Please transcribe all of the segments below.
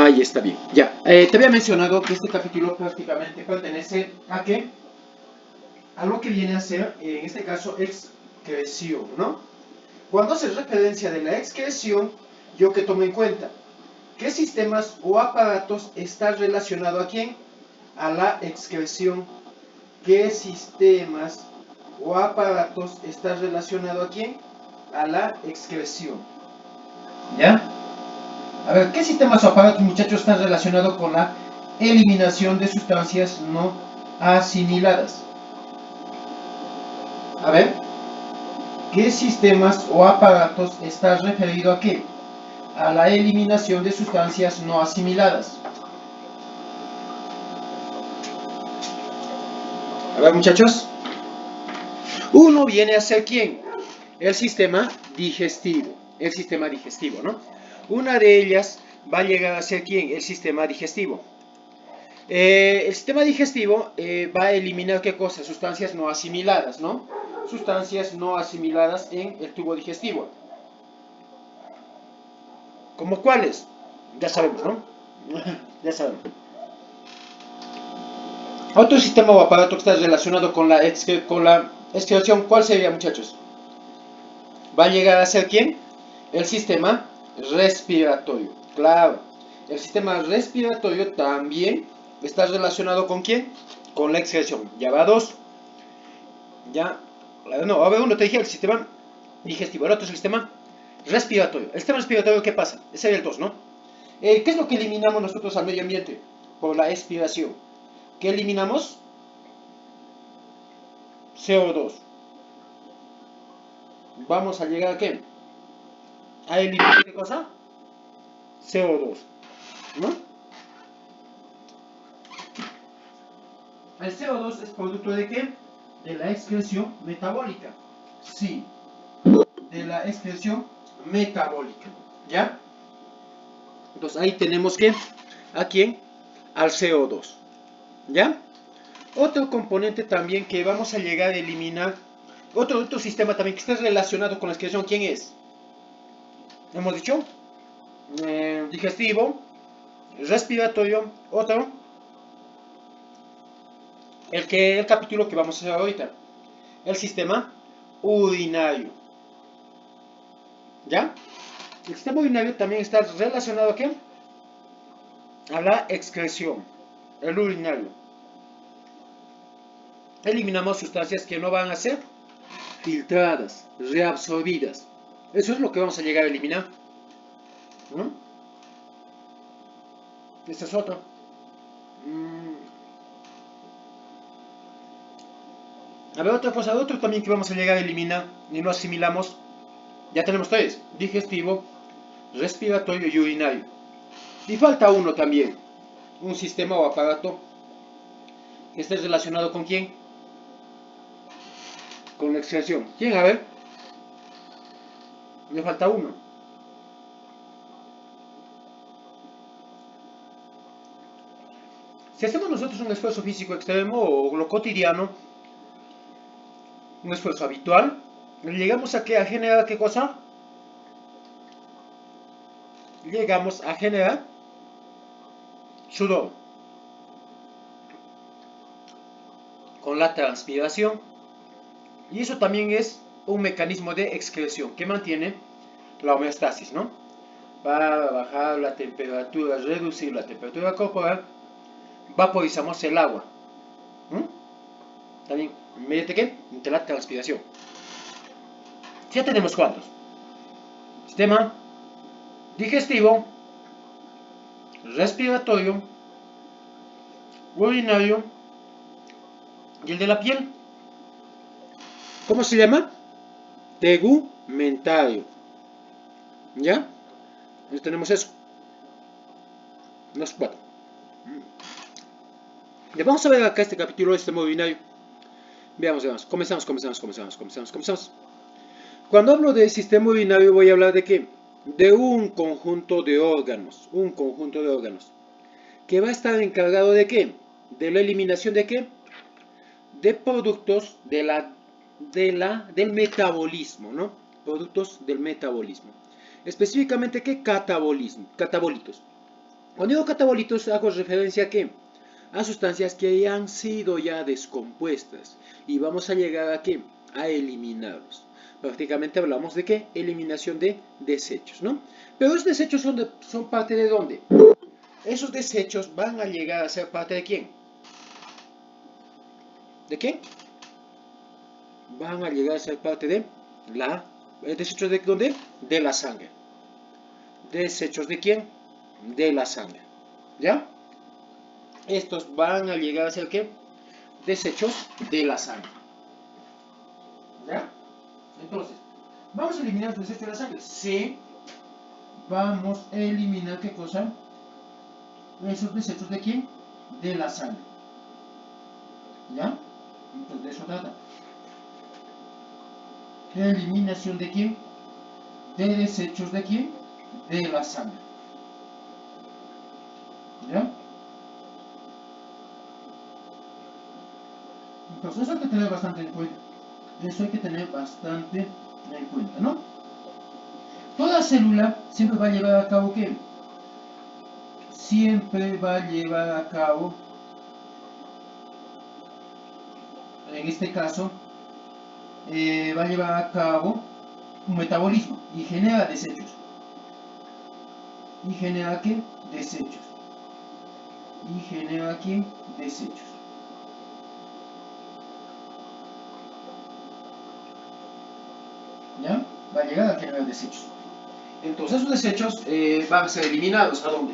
Ahí está bien. Ya. Te había mencionado que este capítulo prácticamente pertenece a qué? A lo que viene a ser, en este caso, excreción, ¿no? Cuando hace referencia de la excreción, yo que tomo en cuenta, ¿qué sistemas o aparatos está relacionado a quién? A la excreción. ¿Qué sistemas o aparatos está relacionado a quién? A la excreción. ¿Ya? A ver, ¿qué sistemas o aparatos, muchachos, están relacionados con la eliminación de sustancias no asimiladas? A ver, ¿qué sistemas o aparatos está referido a qué? A la eliminación de sustancias no asimiladas. A ver, muchachos. Uno viene a ser ¿quién? El sistema digestivo. El sistema digestivo, ¿no? Una de ellas va a llegar a ser ¿quién? El sistema digestivo. El sistema digestivo va a eliminar ¿qué cosa? Sustancias no asimiladas, ¿no? Sustancias no asimiladas en el tubo digestivo. ¿Como cuáles? Ya sabemos, ¿no? Ya sabemos. Otro sistema o aparato que está relacionado con la excreción, ¿cuál sería, muchachos? ¿Va a llegar a ser quién? El sistema respiratorio. Claro, el sistema respiratorio también está relacionado ¿con quién? Con la excreción. Ya va dos. Ya, no, a ver, uno te dije el sistema digestivo, el otro es el sistema respiratorio. El sistema respiratorio, ¿qué pasa? Ese sería el 2, ¿no? ¿Qué es lo que eliminamos nosotros al medio ambiente? Por la expiración. ¿Qué eliminamos? CO2. Vamos a llegar a qué? A eliminar ¿qué cosa? CO2, ¿no? El CO2 es producto de qué? De la excreción metabólica. Sí, de la excreción metabólica. ¿Ya? Entonces ahí tenemos que, ¿a quién? Al CO2. ¿Ya? Otro componente también que vamos a llegar a eliminar, otro sistema también que está relacionado con la excreción, ¿quién es? Hemos dicho, digestivo, respiratorio, otro, el capítulo que vamos a hacer ahorita, el sistema urinario. ¿Ya? El sistema urinario también está relacionado ¿a qué? A la excreción, el urinario. Eliminamos sustancias que no van a ser filtradas, reabsorbidas. Eso es lo que vamos a llegar a eliminar. ¿No? Este es otro. A ver, otra cosa, otro también que vamos a llegar a eliminar y no asimilamos. Ya tenemos tres: digestivo, respiratorio y urinario. Y falta uno también, un sistema o aparato que esté relacionado ¿con quién? Con la excreción. ¿Quién? A ver. Me falta uno. Si hacemos nosotros un esfuerzo físico extremo o lo cotidiano, un esfuerzo habitual, llegamos a qué? A generar ¿qué cosa? Llegamos a generar sudor con la transpiración. Y eso también es un mecanismo de excreción que mantiene la homeostasis, ¿no? Para bajar la temperatura, reducir la temperatura corporal, vaporizamos el agua. También, ¿mediante qué? Mediante la transpiración. Ya tenemos cuántos. Sistema digestivo, respiratorio, urinario y el de la piel. ¿Cómo se llama? Tegumentario. ¿Ya? Entonces tenemos eso. Los cuatro. Ya vamos a ver acá este capítulo de sistema urinario. Veamos. Comenzamos. Cuando hablo de sistema urinario voy a hablar de qué? De un conjunto de órganos. Un conjunto de órganos. Que va a estar encargado de qué? De la eliminación de qué? De productos del metabolismo, ¿no? Productos del metabolismo. Específicamente, ¿qué? Catabolitos. Cuando digo catabolitos hago referencia a qué? A sustancias que han sido ya descompuestas y vamos a llegar a qué? A eliminarlos. Prácticamente hablamos de qué? Eliminación de desechos, ¿no? Pero esos desechos son parte de ¿dónde? Esos desechos van a llegar a ser parte de ¿quién? ¿De quién? Van a llegar a ser parte de la... ¿Desechos de dónde? De la sangre. ¿Desechos de quién? De la sangre. ¿Ya? Estos van a llegar a ser ¿qué? Desechos de la sangre. ¿Ya? Entonces, ¿vamos a eliminar los desechos de la sangre? Sí. Vamos a eliminar ¿qué cosa? Esos desechos de quién? De la sangre. ¿Ya? Entonces de eso trata. Eliminación de quién? De desechos de quién? De la sangre. ¿Ya? Entonces eso hay que tener bastante en cuenta. Eso hay que tener bastante en cuenta, ¿no? Toda célula siempre va a llevar a cabo ¿qué? Siempre va a llevar a cabo, en este caso, va a llevar a cabo un metabolismo y genera desechos. ¿Y genera qué? Desechos. ¿Y genera qué? Desechos. ¿Ya? Va a llegar a generar desechos. Entonces esos desechos van a ser eliminados. ¿A dónde?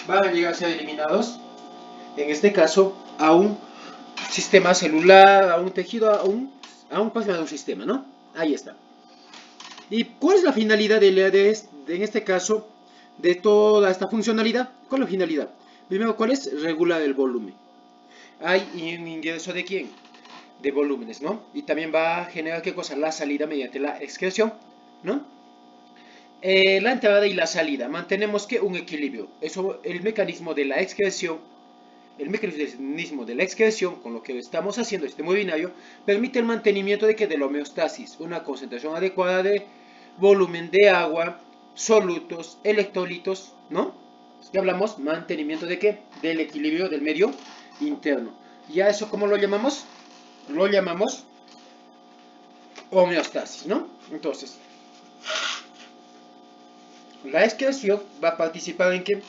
Van a llegar a ser eliminados, en este caso, a un sistema celular, a un tejido, a un sistema, ¿no? Ahí está. ¿Y cuál es la finalidad en este caso, de toda esta funcionalidad? ¿Cuál es la finalidad? Primero, ¿cuál es? Regular el volumen. Hay un ingreso de quién? De volúmenes, ¿no? Y también va a generar ¿qué cosa? La salida mediante la excreción, ¿no? La entrada y la salida. Mantenemos que un equilibrio. Eso, el mecanismo de la excreción, con lo que estamos haciendo este muy binario, permite el mantenimiento de que de la homeostasis, una concentración adecuada de volumen de agua, solutos, electrolitos, ¿no? Ya hablamos mantenimiento de qué? Del equilibrio del medio interno. ¿Ya eso cómo lo llamamos? Lo llamamos homeostasis, ¿no? Entonces, la excreción va a participar en qué?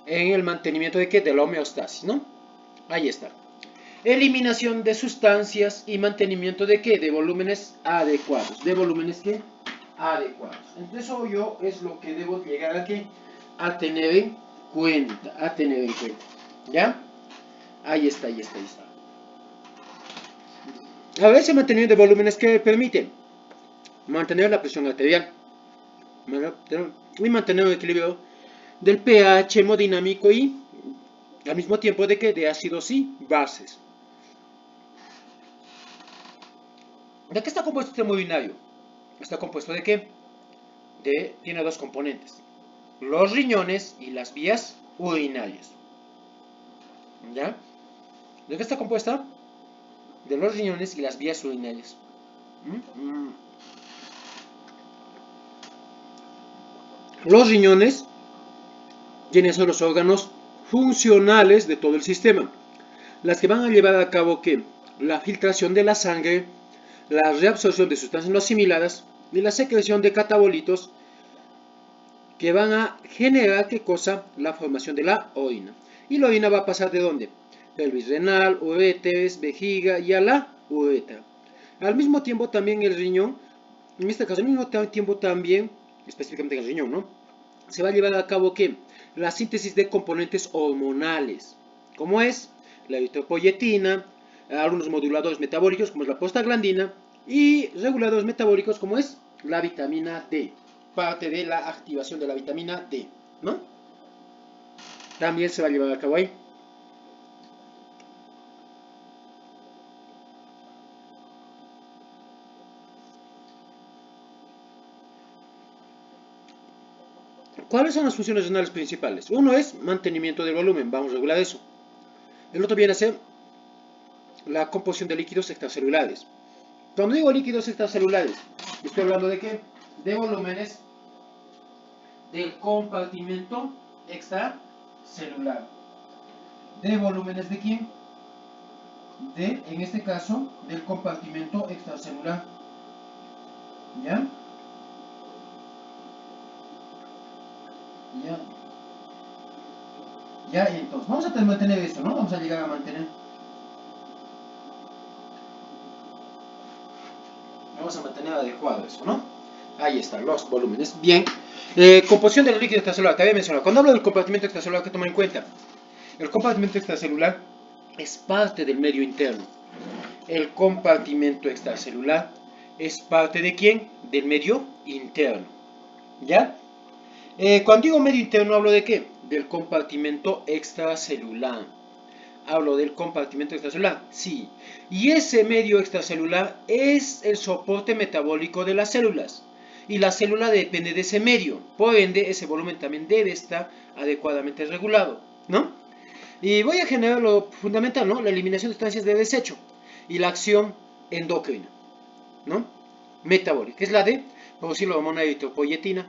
En el mantenimiento de qué? De la homeostasis, ¿no? Ahí está. Eliminación de sustancias y mantenimiento de qué? De volúmenes adecuados. ¿De volúmenes qué? Adecuados. Entonces eso yo es lo que debo llegar a qué? A tener en cuenta. A tener en cuenta. ¿Ya? Ahí está, ahí está, ahí está. A ver, ese mantenimiento de volúmenes que permite mantener la presión arterial y mantener un equilibrio del pH hemodinámico y al mismo tiempo de que de ácidos y bases. ¿De qué está compuesto este muy binario? Está compuesto de qué? Tiene dos componentes: los riñones y las vías urinarias. ¿Ya? ¿De qué está compuesta? De los riñones y las vías urinarias. Los riñones tienen son los órganos funcionales de todo el sistema, las que van a llevar a cabo ¿qué? La filtración de la sangre, la reabsorción de sustancias no asimiladas y la secreción de catabolitos que van a generar ¿qué cosa? La formación de la orina. Y la orina va a pasar ¿de dónde? Pelvis renal, uretres, vejiga y a la uretra. Al mismo tiempo también el riñón, en este caso al mismo tiempo también, específicamente el riñón, ¿no? Se va a llevar a cabo ¿qué? La síntesis de componentes hormonales, como es la eritropoyetina, algunos moduladores metabólicos como es la prostaglandina y reguladores metabólicos como es la vitamina D, parte de la activación de la vitamina D, ¿no? También se va a llevar a cabo ahí. ¿Cuáles son las funciones renales principales? Uno es mantenimiento del volumen, vamos a regular eso. El otro viene a ser la composición de líquidos extracelulares. Cuando digo líquidos extracelulares, estoy hablando de qué? De volúmenes del compartimento extracelular. ¿De volúmenes de quién? En este caso, del compartimento extracelular. ¿Ya? Ya, entonces, vamos a mantener eso, ¿no? Vamos a llegar a mantener. Vamos a mantener adecuado eso, ¿no? Ahí están los volúmenes. Bien. Composición de los líquidos extracelulares. Te había mencionado. Cuando hablo del compartimento extracelular, ¿qué tomar en cuenta? El compartimento extracelular es parte del medio interno. El compartimento extracelular es parte de ¿quién? Del medio interno. ¿Ya? Cuando digo medio interno, ¿hablo de qué? Del compartimento extracelular. ¿Hablo del compartimento extracelular? Sí. Y ese medio extracelular es el soporte metabólico de las células. Y la célula depende de ese medio. Por ende, ese volumen también debe estar adecuadamente regulado, ¿no? Y voy a generar lo fundamental, ¿no? La eliminación de sustancias de desecho y la acción endocrina, ¿no? Metabólica, que es la de producir la hormona eritropoyetina,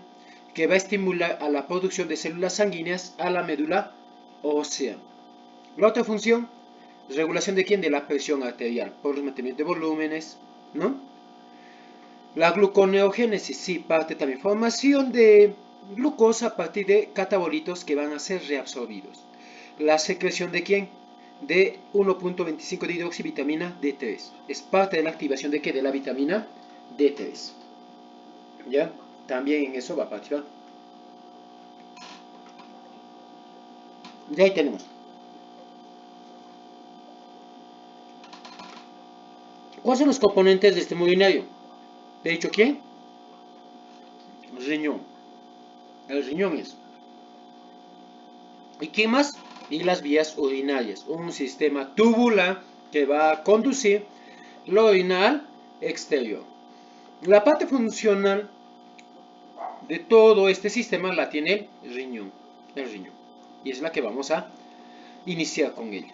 que va a estimular a la producción de células sanguíneas a la médula ósea. La otra función, regulación de quién? De la presión arterial, por el mantenimiento de volúmenes, ¿no? La gluconeogénesis, sí, parte también, formación de glucosa a partir de catabolitos que van a ser reabsorbidos. La secreción de quién? De 1.25 de hidroxivitamina D3. Es parte de la activación de qué? De la vitamina D3. ¿Ya? También en eso va a participar. Ya ahí tenemos. ¿Cuáles son los componentes de este urinario? ¿De hecho quién? Riñón. El riñón es. ¿Y quién más? Y las vías urinarias. Un sistema tubular que va a conducir lo orina al exterior. La parte funcional de todo este sistema la tiene el riñón. Y es la que vamos a iniciar con ella.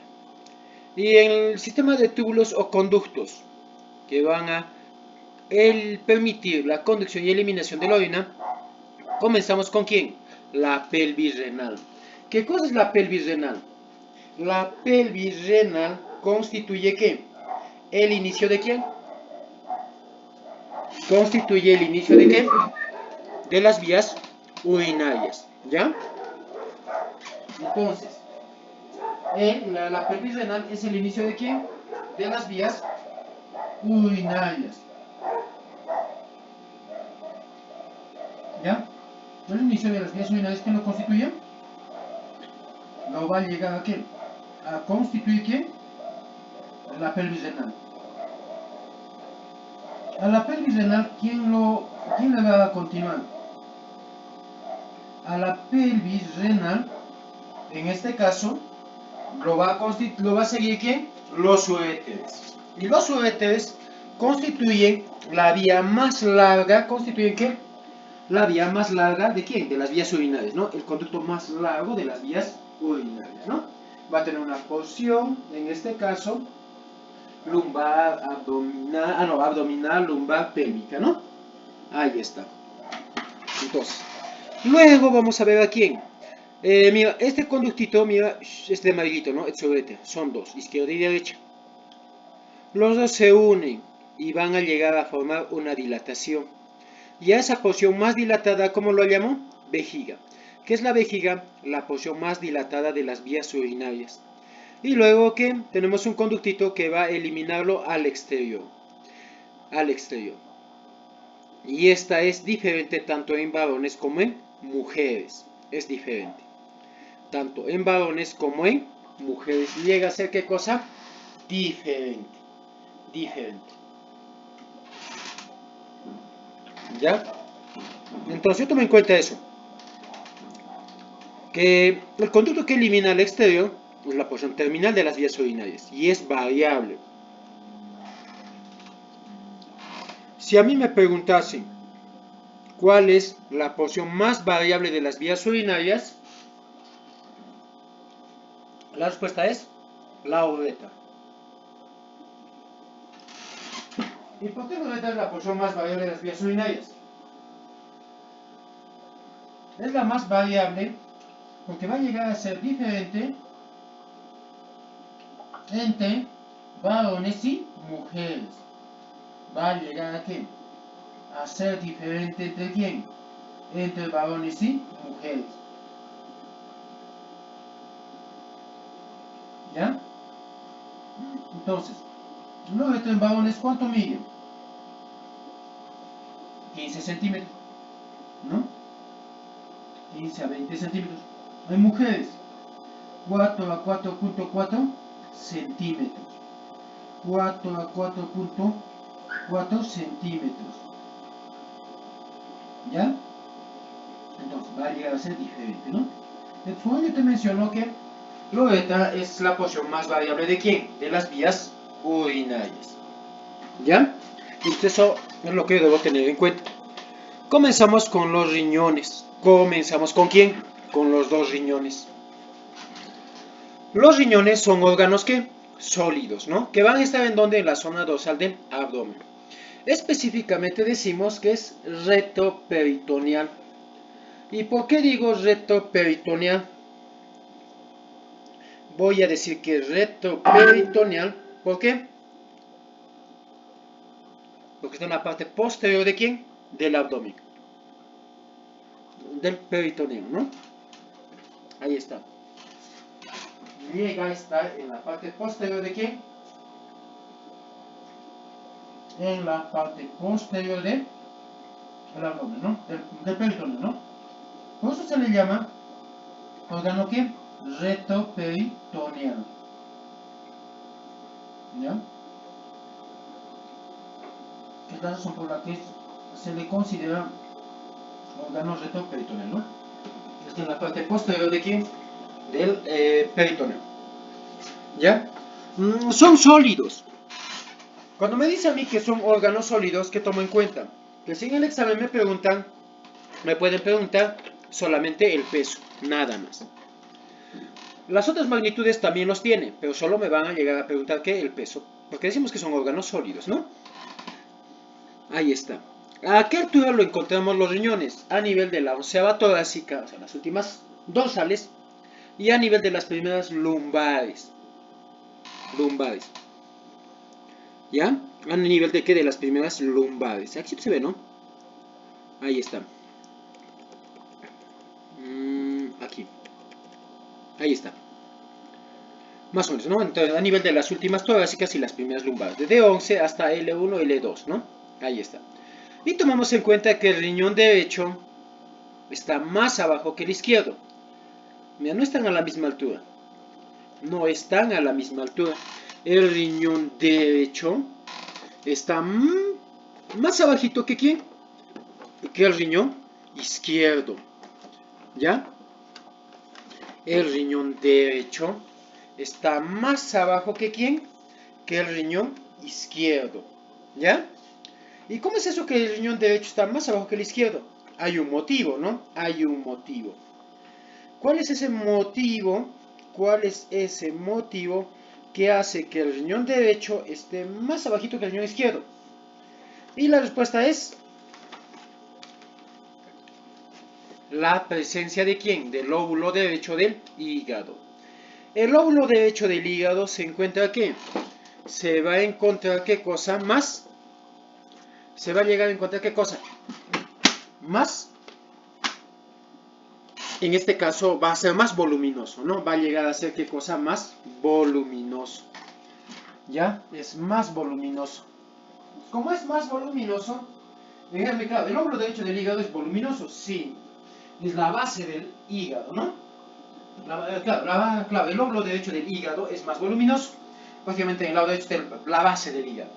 Y en el sistema de túbulos o conductos que van a permitir la conducción y eliminación de la orina, comenzamos con ¿quién? La pelvis renal. ¿Qué cosa es la pelvis renal? La pelvis renal constituye ¿qué? ¿El inicio de quién? Constituye el inicio de ¿qué? De las vías urinarias, ¿ya? Entonces, la pelvis renal es el inicio de ¿quién? De las vías urinarias. ¿Ya? El inicio de las vías urinarias, ¿quién lo constituye? Lo va a llegar a ¿qué? A constituir ¿quién? La pelvis renal. A la pelvis renal, ¿quién le va a continuar? A la pelvis renal, en este caso, lo va a seguir ¿quién? Los uréteres. Y los uréteres constituyen la vía más larga, ¿constituyen qué? La vía más larga de ¿quién? De las vías urinarias, ¿no? El conducto más largo de las vías urinarias, ¿no? Va a tener una porción, en este caso, lumbar, abdominal, lumbar, pélvica, ¿no? Ahí está. Entonces, luego vamos a ver a quién. Mira, este conductito, mira, este amarillito, ¿no? Son dos, izquierda y derecha. Los dos se unen y van a llegar a formar una dilatación. Y a esa porción más dilatada, ¿cómo lo llamo? Vejiga. ¿Qué es la vejiga? La porción más dilatada de las vías urinarias. Y luego que tenemos un conductito que va a eliminarlo al exterior. Y esta es diferente tanto en varones como en mujeres. Es diferente. Tanto en varones como en mujeres. Llega a ser ¿qué cosa? Diferente. ¿Ya? Entonces yo tomo en cuenta eso. Que el conducto que elimina al exterior es la porción terminal de las vías urinarias. Y es variable. Si a mí me preguntasen cuál es la porción más variable de las vías urinarias, la respuesta es la uretra. ¿Y por qué la uretra es la porción más variable de las vías urinarias? Es la más variable porque va a llegar a ser diferente entre varones y mujeres. Va a llegar a ¿qué? A ser diferente entre quién? Entre varones y mujeres. ¿Ya? Entonces, luego entre varones, ¿cuánto miden? 15 centímetros, ¿no? 15 a 20 centímetros. En mujeres, 4 a 4.4 centímetros. 4 a 4.4 centímetros. ¿Ya? Entonces va a llegar a ser diferente, ¿no? Entonces, yo te menciono que la uretra es la porción más variable ¿de quién? De las vías urinarias. ¿Ya? Entonces eso es lo que debo tener en cuenta. Comenzamos con los riñones. ¿Comenzamos con quién? Con los dos riñones. Los riñones son órganos que sólidos, ¿no? Que van a estar en donde? En la zona dorsal del abdomen. Específicamente decimos que es retroperitoneal. ¿Y por qué digo retroperitoneal? Voy a decir que es retroperitoneal. ¿Por qué? Porque está en la parte posterior ¿de quién? Del abdomen. Del peritoneo, ¿no? Ahí está. Llega a estar en la parte posterior ¿de quién? En la parte posterior del abdomen, ¿no? Del peritoneo, ¿no? Por eso se le llama órgano ¿qué? Retroperitoneal. ¿Ya? Es la razón por la que se le considera órgano retroperitoneal, ¿no? Está en la parte posterior ¿de quién? Del peritoneo. ¿Ya? Son sólidos. Cuando me dice a mí que son órganos sólidos, ¿qué tomo en cuenta? Que si en el examen me pueden preguntar solamente el peso, nada más. Las otras magnitudes también los tiene, pero solo me van a llegar a preguntar ¿qué? El peso. Porque decimos que son órganos sólidos, ¿no? Ahí está. ¿A qué altura lo encontramos los riñones? A nivel de la onceava torácica, o sea, las últimas dorsales, y a nivel de las primeras lumbares. ¿Ya? A nivel de qué? De las primeras lumbares. Aquí se ve, ¿no? Ahí está. Aquí. Ahí está. Más o menos, ¿no? Entonces, a nivel de las últimas torácicas y las primeras lumbares. Desde 11 hasta L1, L2, ¿no? Ahí está. Y tomamos en cuenta que el riñón derecho está más abajo que el izquierdo. Mira, no están a la misma altura. No están a la misma altura. El riñón derecho está más abajito que ¿quién? Que el riñón izquierdo. ¿Ya? El riñón derecho está más abajo que ¿quién? Que el riñón izquierdo. ¿Ya? ¿Y cómo es eso que el riñón derecho está más abajo que el izquierdo? Hay un motivo, ¿no? Hay un motivo. ¿Cuál es ese motivo? ¿Cuál es ese motivo que hace que el riñón derecho esté más abajito que el riñón izquierdo? Y la respuesta es la presencia ¿de quién? Del lóbulo derecho del hígado. El lóbulo derecho del hígado se encuentra ¿qué? Se va a encontrar ¿qué cosa? Más. Se va a llegar a encontrar ¿qué cosa? Más. En este caso va a ser más voluminoso, ¿no? Va a llegar a ser ¿qué cosa? Más voluminoso. ¿Ya? Es más voluminoso. Como es más voluminoso, díganme, claro, el lóbulo derecho del hígado es voluminoso, sí. Es la base del hígado, ¿no? Claro, el lóbulo derecho del hígado es más voluminoso. Básicamente en el lado derecho de la base del hígado.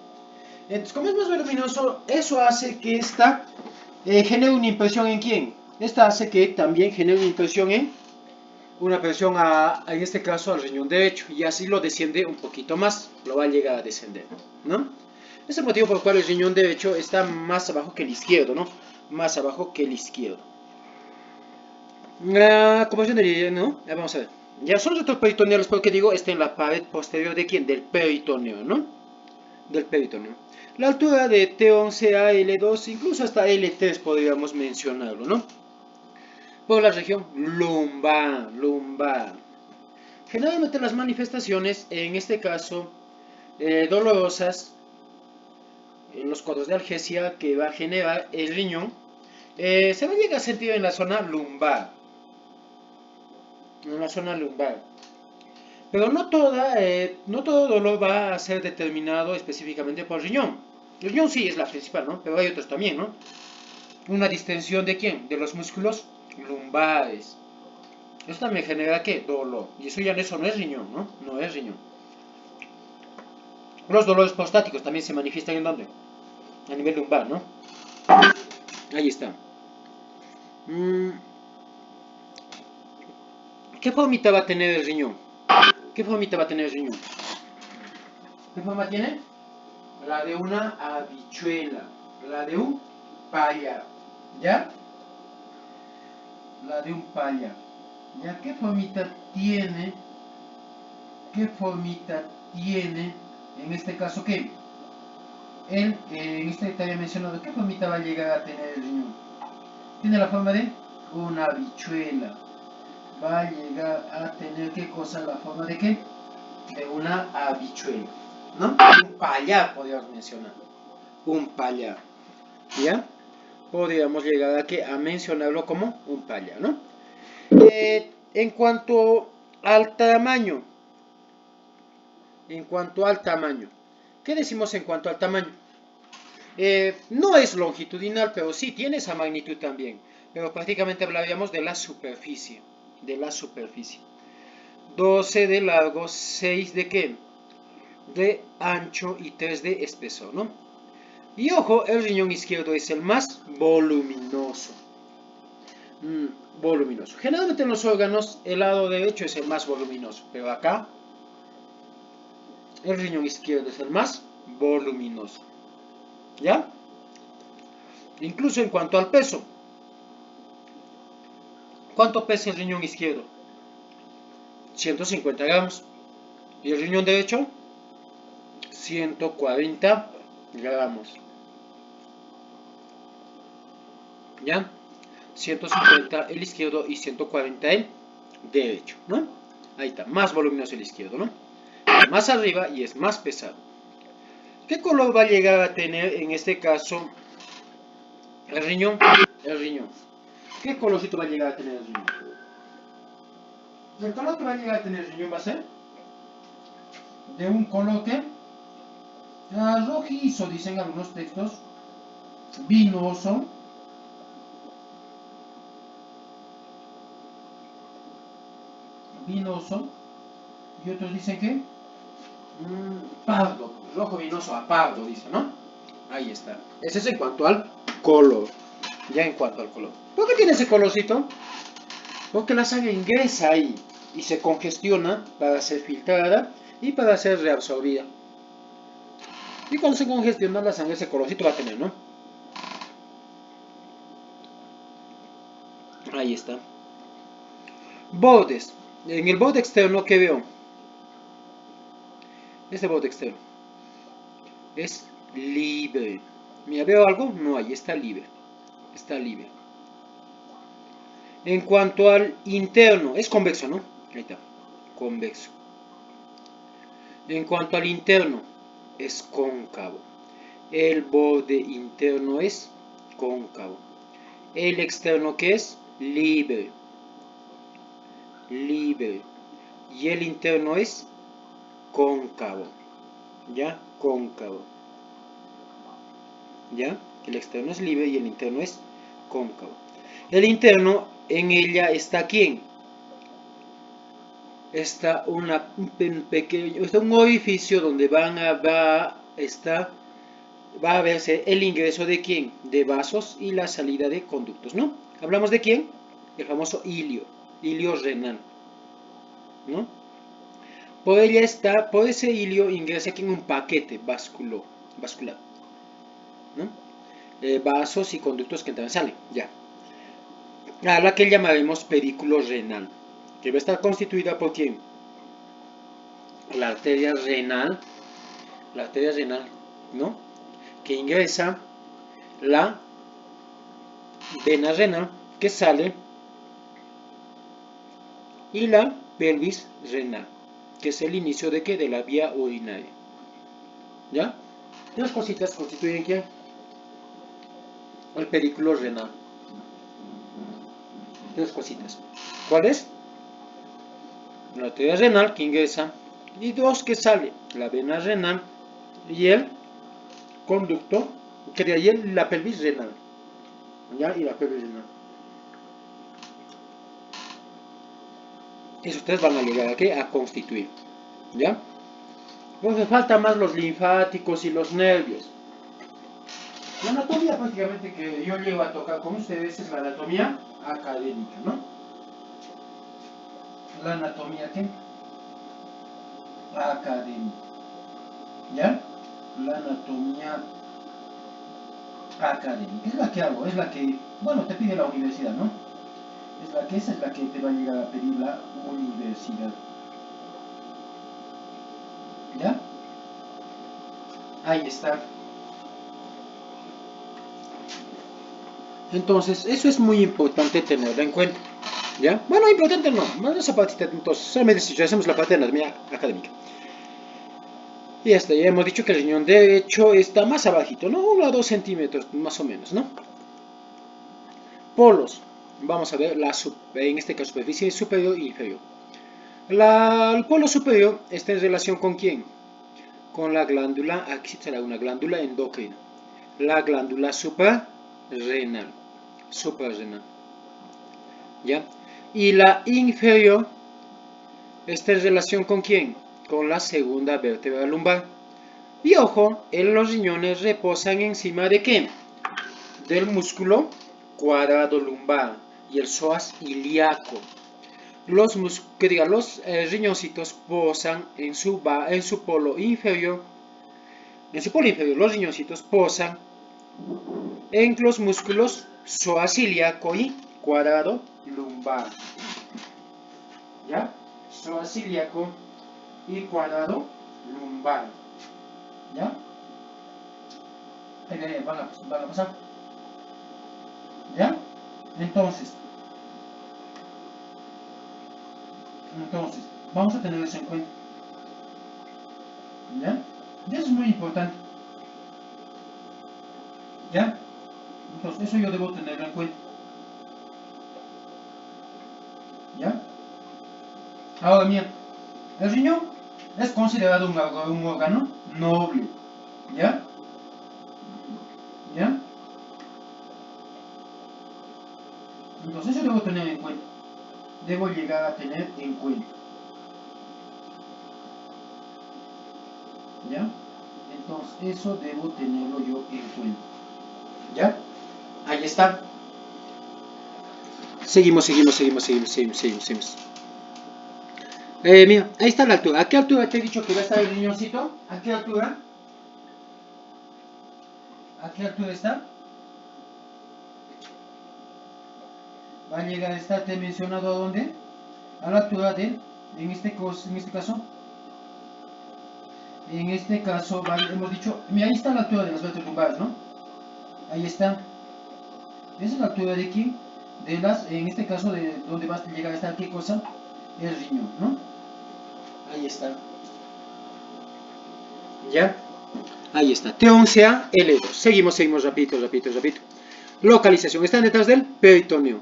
Entonces, como es más voluminoso, eso hace que esta genere una impresión ¿en quién? Esta hace que también genere una impresión en en este caso al riñón derecho, y así lo desciende un poquito más, lo va a llegar a descender, ¿no? Es el motivo por el cual el riñón derecho está más abajo que el izquierdo, ¿no? Más abajo que el izquierdo. Como yo diría, ¿no? Vamos a ver. Ya son retroperitoneales porque digo, está en la pared posterior ¿de quién? Del peritoneo, ¿no? Del peritoneo. La altura de T11 a L2, incluso hasta L3 podríamos mencionarlo, ¿no? por la región lumbar, Generalmente las manifestaciones, en este caso, dolorosas, en los cuadros de algesia que va a generar el riñón, se va a llegar a sentir en la zona lumbar. Pero no todo dolor va a ser determinado específicamente por el riñón. El riñón sí es la principal, ¿no? Pero hay otros también, ¿no? Una distensión ¿de quién? De los músculos lumbares. Eso también genera ¿qué? Dolor. Y eso no es riñón, ¿no? No es riñón. Los dolores prostáticos también se manifiestan ¿en dónde? A nivel lumbar, ¿no? Ahí está. ¿Qué formita va a tener el riñón? ¿Qué formita va a tener el riñón? ¿Qué forma tiene? La de una habichuela. La de un paya. ¿Ya? La de un paya. ¿Ya? ¿Qué formita tiene? ¿Qué formita tiene? En este caso, ¿qué? En este te había mencionado, ¿qué formita va a llegar a tener el riñón? Tiene la forma de una habichuela. Va a llegar a tener, ¿qué cosa? La forma de ¿qué? De una habichuela, ¿no? Un paya, podríamos mencionar. Un paya. ¿Ya? Podríamos llegar a mencionarlo como un paya, ¿no? En cuanto al tamaño, ¿qué decimos en cuanto al tamaño? No es longitudinal, pero sí tiene esa magnitud también. Pero prácticamente hablaríamos de la superficie. 12 de largo, 6 de ¿qué? De ancho y 3 de espesor, ¿no? Y ojo, el riñón izquierdo es el más voluminoso. Generalmente en los órganos el lado derecho es el más voluminoso, pero acá el riñón izquierdo es el más voluminoso. ¿Ya? Incluso en cuanto al peso. ¿Cuánto pesa el riñón izquierdo? 150 gramos. ¿Y el riñón derecho? 140 gramos. ¿Ya? 150 el izquierdo y 140 el derecho, ¿no? Ahí está, más voluminoso el izquierdo, ¿no? Más arriba y es más pesado. ¿Qué color va a llegar a tener en este caso el riñón? ¿Qué colorcito va a llegar a tener el riñón? El color que va a llegar a tener el riñón va a ser de un color que rojizo, dicen algunos textos, vinoso, y otros dicen que pardo, rojo vinoso a pardo, dice, ¿no? Ahí está. Ese es en cuanto al color. Ya en cuanto al color. ¿Por qué tiene ese colorcito? Porque la sangre ingresa ahí y se congestiona para ser filtrada y para ser reabsorbida. Y cuando se congestiona la sangre, ese colorcito va a tener, ¿no? Ahí está. Bordes. En el borde externo, ¿qué veo? Este borde externo es libre. Mira, ¿veo algo? No, ahí está libre. En cuanto al interno, es convexo, ¿no? Ahí está, convexo. En cuanto al interno, es cóncavo. El borde interno es cóncavo. El externo, ¿qué es? Libre. Y el interno es cóncavo. ¿Ya? Cóncavo. ¿Ya? El externo es libre y el interno es cóncavo. El interno, en ella está ¿quién? Está un orificio donde va a verse el ingreso de ¿quién? De vasos y la salida de conductos, ¿no? ¿Hablamos de quién? El famoso ilio renal, ¿no? Por ese ilio ingresa aquí en un paquete vascular, ¿no? Vasos y conductos que entran y salen, ya. A la que llamaremos pedículo renal, que va a estar constituida por ¿quién? La arteria renal, ¿no? Que ingresa, la vena renal, que sale y la pelvis renal, que es el inicio de qué, de la vía urinaria. ¿Ya? Las cositas constituyen ¿qué? El pedículo renal. Dos cositas. ¿Cuál es? La arteria renal que ingresa y dos que sale, la vena renal y el conducto, que de ahí la pelvis renal. ¿Ya? Y la pelvis renal. Esos tres van a llegar a ¿qué? A constituir. ¿Ya? Entonces faltan más los linfáticos y los nervios. La anatomía prácticamente que yo llego a tocar con ustedes es la anatomía académica, ¿no? La anatomía ¿qué? Académica. ¿Ya? La anatomía académica. Es la que hago, es la que, bueno, te pide la universidad, ¿no? Esa es la que te va a llegar a pedir la universidad. ¿Ya? Ahí está. Entonces, eso es muy importante tenerlo en cuenta. ¿Ya? Bueno, importante no, más esa partita, entonces, solamente si hacemos la parte de anatomía académica. Y ya hemos dicho que el riñón derecho está más abajito, ¿no? 1 a 2 centímetros, más o menos, ¿no? Polos. Vamos a ver, en este caso, superficie superior e inferior. El polo superior está en relación con ¿quién? Con la glándula, aquí será una glándula endocrina. La glándula suprarrenal. Suprarrenal. ¿Ya? Y la inferior está en relación con ¿quién? Con la segunda vértebra lumbar. Y ojo, los riñones reposan encima de ¿qué? Del músculo cuadrado lumbar y el psoas ilíaco. Los riñoncitos posan en su polo inferior. En su polo inferior, los riñoncitos posan en los músculos psoas ilíaco y cuadrado lumbar. ¿Ya? Psoas ilíaco y cuadrado lumbar. ¿Ya? Van a pasar. ¿Ya? Entonces, vamos a tener eso en cuenta. ¿Ya? Y eso es muy importante. ¿Ya? Entonces, eso yo debo tenerlo en cuenta. ¿Ya? Ahora bien, el riñón es considerado un órgano noble. ¿Ya? ¿Ya? Entonces, eso debo tener en cuenta. Debo llegar a tener en cuenta. ¿Ya? Entonces, eso debo tenerlo yo en cuenta. ¿Ya? Ahí está. Seguimos. Mira, ahí está la altura. ¿A qué altura te he dicho que va a estar el riñoncito? ¿A qué altura? ¿A qué altura está? Va a llegar a estar, te he mencionado a dónde? A la altura de, en este caso, hemos dicho, mira, ahí está la altura de las vértebras lumbares, ¿no? Ahí está. Esa es la altura de aquí, en este caso, de donde va a llegar a estar, ¿qué cosa? El riñón, ¿no? Ahí está. ¿Ya? Ahí está. T11A, L2. Seguimos, rapidito. Localización. Están detrás del peritoneo.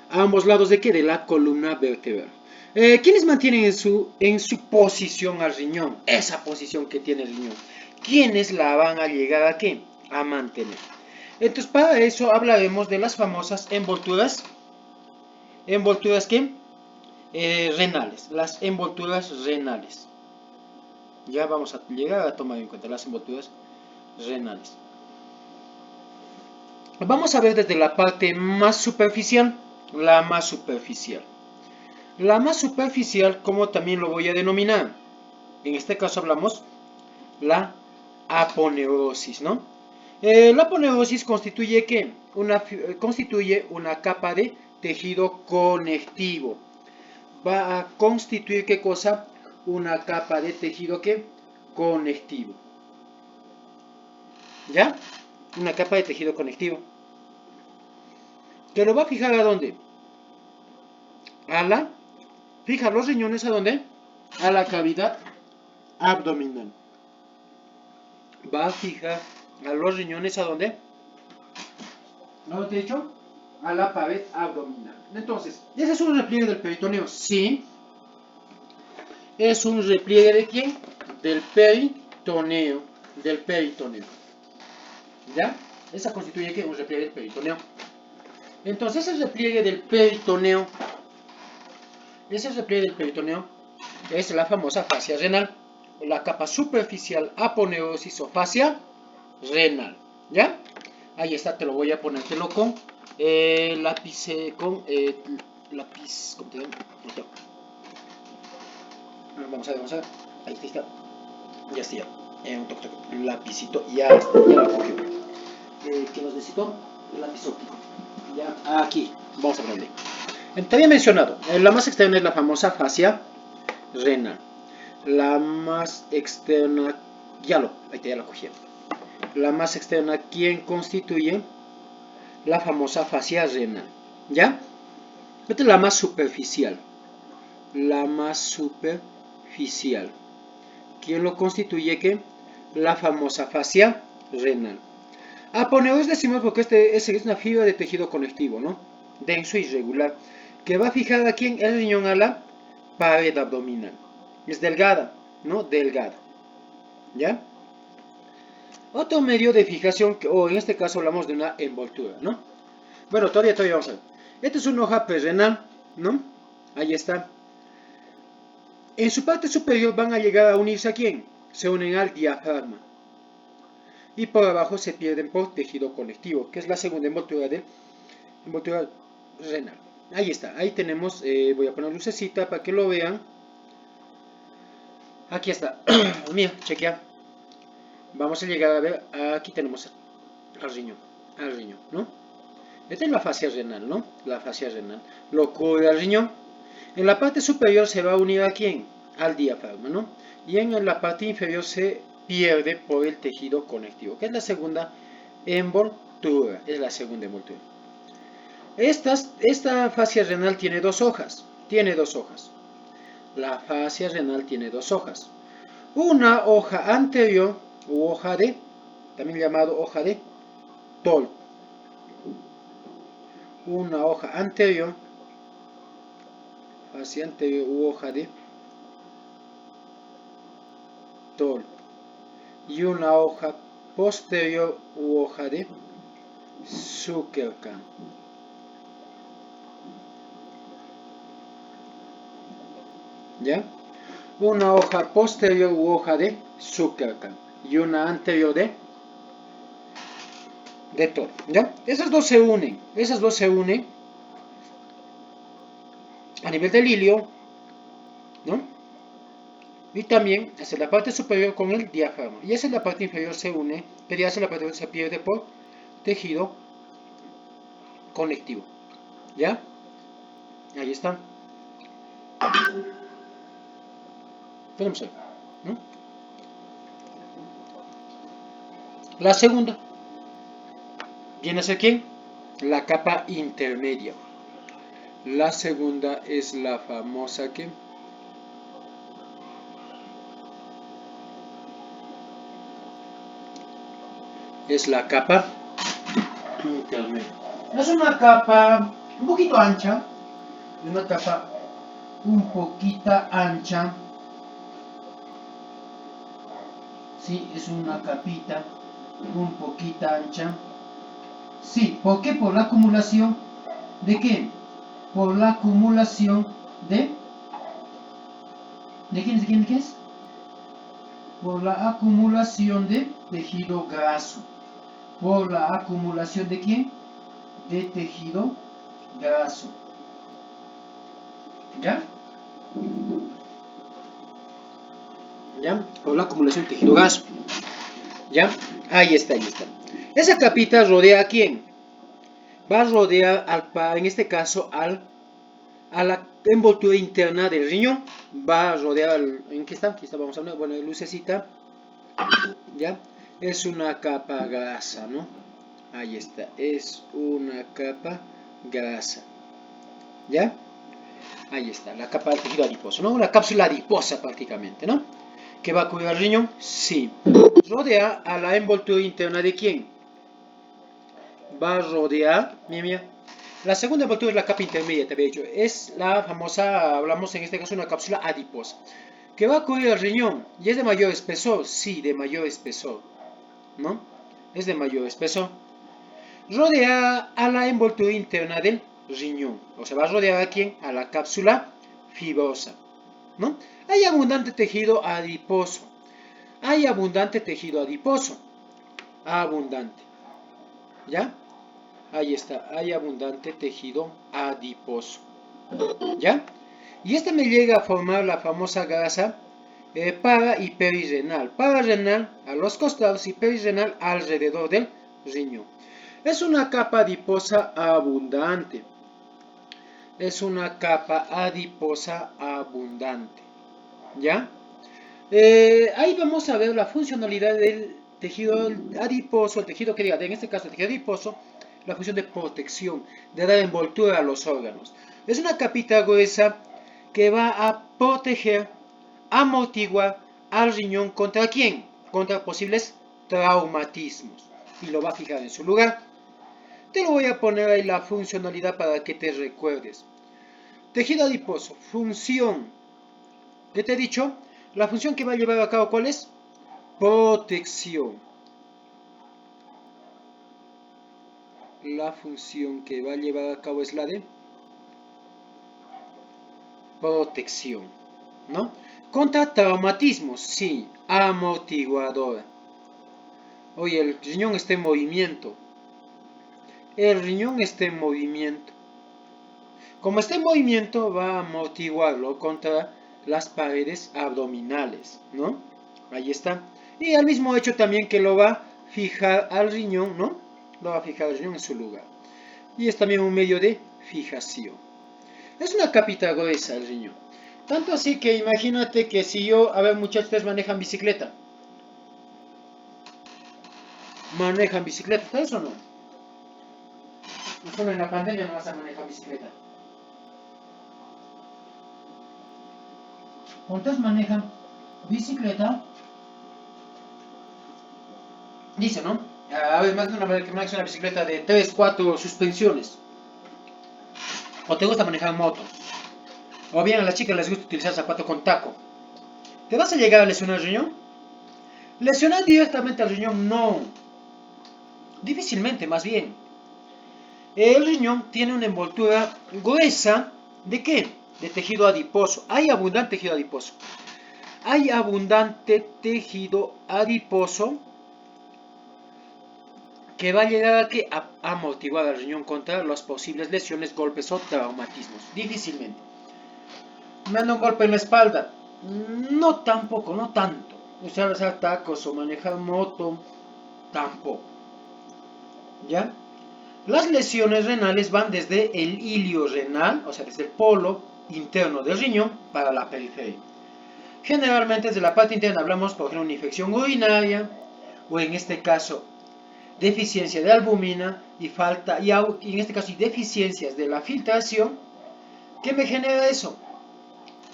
A ambos lados de qué? De la columna vertebral. ¿Quiénes mantienen en su posición al riñón? Esa posición que tiene el riñón. ¿Quiénes la van a llegar a qué? A mantener. Entonces, para eso hablaremos de las famosas envolturas. ¿Envolturas qué? Renales. Las envolturas renales. Ya vamos a llegar a tomar en cuenta las envolturas renales. Vamos a ver desde la parte más superficial. La más superficial. La más superficial, como también lo voy a denominar. En este caso hablamos la aponeurosis, ¿no? La aponeurosis constituye ¿qué? Constituye una capa de tejido conectivo. Va a constituir ¿qué cosa? Una capa de tejido ¿qué? Conectivo. ¿Ya? Una capa de tejido conectivo. ¿Que lo va a fijar a dónde? A la fija los riñones ¿a dónde? A la cavidad abdominal. Va a fijar a los riñones ¿a dónde? ¿No te he dicho? A la pared abdominal. Entonces, ¿ese es un repliegue del peritoneo? Sí. Es un repliegue de quién? Del peritoneo. Del peritoneo. ¿Ya? Esa constituye ¿qué? Un repliegue del peritoneo. Entonces, ese repliegue del peritoneo. Ese repliegue del peritoneo es la famosa fascia renal. La capa superficial aponeosis o fascia renal. ¿Ya? Ahí está, te lo voy a ponértelo con lápiz, lápiz, ¿cómo te llama? Vamos a ver, ahí está, ya está, un toque, un lapicito, ya lo cogió. ¿Qué nos necesito? El lápiz óptico, ya, aquí, vamos a ponerle. Te había mencionado, la más externa es la famosa fascia renal, la más externa, ahí ya la cogí. La más externa, ¿quién constituye? La famosa fascia renal, ¿ya? Esta es la más superficial. La más superficial. ¿Quién lo constituye? ¿Qué? La famosa fascia renal. Aponeosis decimos porque es una fibra de tejido conectivo, ¿no? Denso y irregular. Que va fijada aquí en el riñón a la pared abdominal. Es delgada, ¿no? Delgada. ¿Ya? Otro medio de fijación, o en este caso hablamos de una envoltura, ¿no? Bueno, todavía vamos a ver. Esta es una hoja perrenal, ¿no? Ahí está. En su parte superior van a llegar a unirse ¿a quién? Se unen al diafragma. Y por abajo se pierden por tejido conectivo, que es la segunda envoltura renal. Ahí está, ahí tenemos, voy a poner lucecita para que lo vean. Aquí está, mira, chequea. Vamos a llegar a ver, aquí tenemos al riñón, ¿no? Esta es la fascia renal, ¿no? La fascia renal. Lo cubre al riñón. En la parte superior se va a unir ¿a quién? Al diafragma, ¿no? Y en la parte inferior se pierde por el tejido conectivo, que es la segunda envoltura. Es la segunda envoltura. Esta fascia renal tiene dos hojas. La fascia renal tiene dos hojas. Una hoja anterior, u hoja de, también llamado hoja de Tol. Una hoja anterior, fascia anterior u hoja de Tol. Y una hoja posterior u hoja de Zuckerkern. ¿Ya? Una hoja posterior u hoja de Zuckerkern. Y una anterior de Tol. ¿Ya? Esas dos se unen a nivel del ilio, ¿no? Y también hacia la parte superior con el diafragma. Y hacia la parte inferior se une, pero hacia la parte inferior se pierde por tejido conectivo. ¿Ya? Ahí está. Tenemos ahí, ¿no? La segunda viene a ser ¿quién? La capa intermedia. La segunda es la famosa que es la capa intermedia. Es una capa un poquito ancha, Sí, es una capita un poquito ancha. Sí, ¿por qué? Por la acumulación de ¿qué? Por la acumulación de quién es? Por la acumulación de tejido graso. ¿Por la acumulación de quién? De tejido graso. ¿Ya? ¿Ya? Por la acumulación de tejido graso. ¿Ya? Ahí está. Esa capita rodea ¿a quién? Va a rodear, en este caso, a la envoltura interna del riñón. Va a rodear, ¿en qué está? Aquí está, vamos a ver, bueno, lucecita. ¿Ya? Es una capa grasa, ¿no? Ahí está, es una capa grasa. ¿Ya? Ahí está, la capa del tejido adiposo, ¿no? La cápsula adiposa prácticamente, ¿no? ¿Que va a cubrir al riñón? Sí. Rodea a la envoltura interna de quién? Va a rodear, mira, la segunda envoltura es la capa intermedia, te había dicho, es la famosa, hablamos en este caso de una cápsula adiposa, que va a cubrir el riñón, y es de mayor espesor, sí, de mayor espesor, ¿no? Es de mayor espesor. Rodea a la envoltura interna del riñón, o sea, va a rodear a quién? A la cápsula fibrosa, ¿no? Hay abundante tejido adiposo, hay abundante tejido adiposo, abundante, ¿ya? Ahí está, hay abundante tejido adiposo, ¿ya? Y este me llega a formar la famosa grasa para y perirrenal. Pararrenal a los costados y perirrenal alrededor del riñón. Es una capa adiposa abundante. Es una capa adiposa abundante, ¿ya? Ahí vamos a ver la funcionalidad del tejido adiposo, el tejido que diga, en este caso el tejido adiposo, la función de protección, de dar envoltura a los órganos. Es una capita gruesa que va a proteger, amortiguar al riñón contra ¿quién? Contra posibles traumatismos. Y lo va a fijar en su lugar. Te lo voy a poner ahí la funcionalidad para que te recuerdes. Tejido adiposo, función. ¿Qué te he dicho? La función que va a llevar a cabo, ¿cuál es? Protección. La función que va a llevar a cabo es la de protección, ¿no? Contra traumatismos, sí, amortiguadora. Oye, el riñón está en movimiento. El riñón está en movimiento. Como está en movimiento, va a amortiguarlo contra las paredes abdominales, ¿no? Ahí está. Y al mismo hecho también que lo va a fijar al riñón, ¿no? Lo va a fijar al riñón en su lugar. Y es también un medio de fijación. Es una capita gruesa el riñón. Tanto así que imagínate que si yo, a ver muchachos, ustedes manejan bicicleta. ¿Manejan bicicleta? ¿Ustedes o no? Solo en la pandemia no vas a manejar bicicleta. ¿Cuántos manejan bicicleta? Dice, ¿no? A ver, más de una vez que manejas una bicicleta de 3, 4 suspensiones. O te gusta manejar moto. O bien a las chicas les gusta utilizar zapato con taco. ¿Te vas a llegar a lesionar el riñón? ¿Lesionar directamente al riñón? No. Difícilmente, más bien. El riñón tiene una envoltura gruesa. ¿De qué? De tejido adiposo. Hay abundante tejido adiposo. Hay abundante tejido adiposo que va a llegar a, que a amortiguar al riñón contra las posibles lesiones, golpes o traumatismos. Difícilmente. ¿Me dan un golpe en la espalda? No tampoco, no tanto. Usar tacos o manejar moto, tampoco. ¿Ya? Las lesiones renales van desde el hilio renal, o sea, desde el polo interno del riñón para la periferia. Generalmente desde la parte interna hablamos, por ejemplo, una infección urinaria, o en este caso, deficiencia de albúmina y falta, y en este caso, deficiencias de la filtración. ¿Qué me genera eso?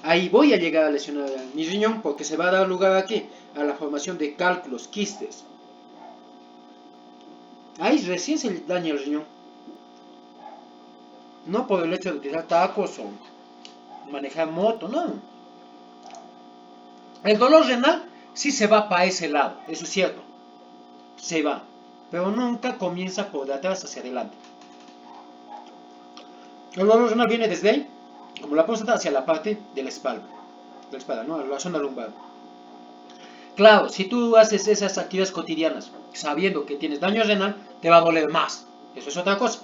Ahí voy a llegar a lesionar a mi riñón porque se va a dar lugar aquí a la formación de cálculos, quistes. Ahí recién se daña el riñón. No por el hecho de utilizar tacos o manejar moto, no. El dolor renal sí se va para ese lado, eso es cierto. Se va, pero nunca comienza por de atrás hacia adelante. El dolor renal viene desde ahí, como la próstata, hacia la parte de la espalda, ¿no? La zona lumbar. Claro, si tú haces esas actividades cotidianas sabiendo que tienes daño renal, te va a doler más. Eso es otra cosa,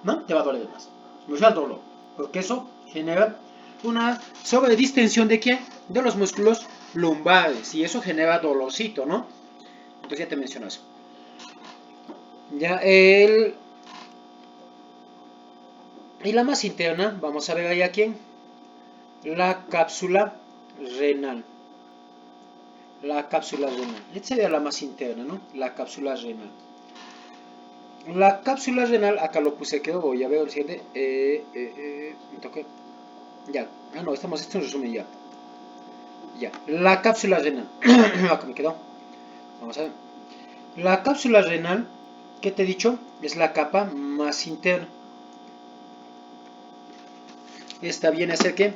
¿no? Te va a doler más. No es el dolor, porque eso genera una sobredistensión de ¿qué? De los músculos lumbares, y eso genera dolorcito, ¿no? Entonces ya te menciono eso. Ya, y la más interna, vamos a ver ahí a quién. La cápsula renal. La cápsula renal. Esta sería la más interna, ¿no? La cápsula renal. La cápsula renal, acá lo puse, que voy a ver el siguiente. Me toqué. Ya, no, esto es un resumen ya. Ya, la cápsula renal. Acá me quedó. Vamos a ver. La cápsula renal, ¿qué te he dicho? Es la capa más interna. Esta viene a ser ¿qué?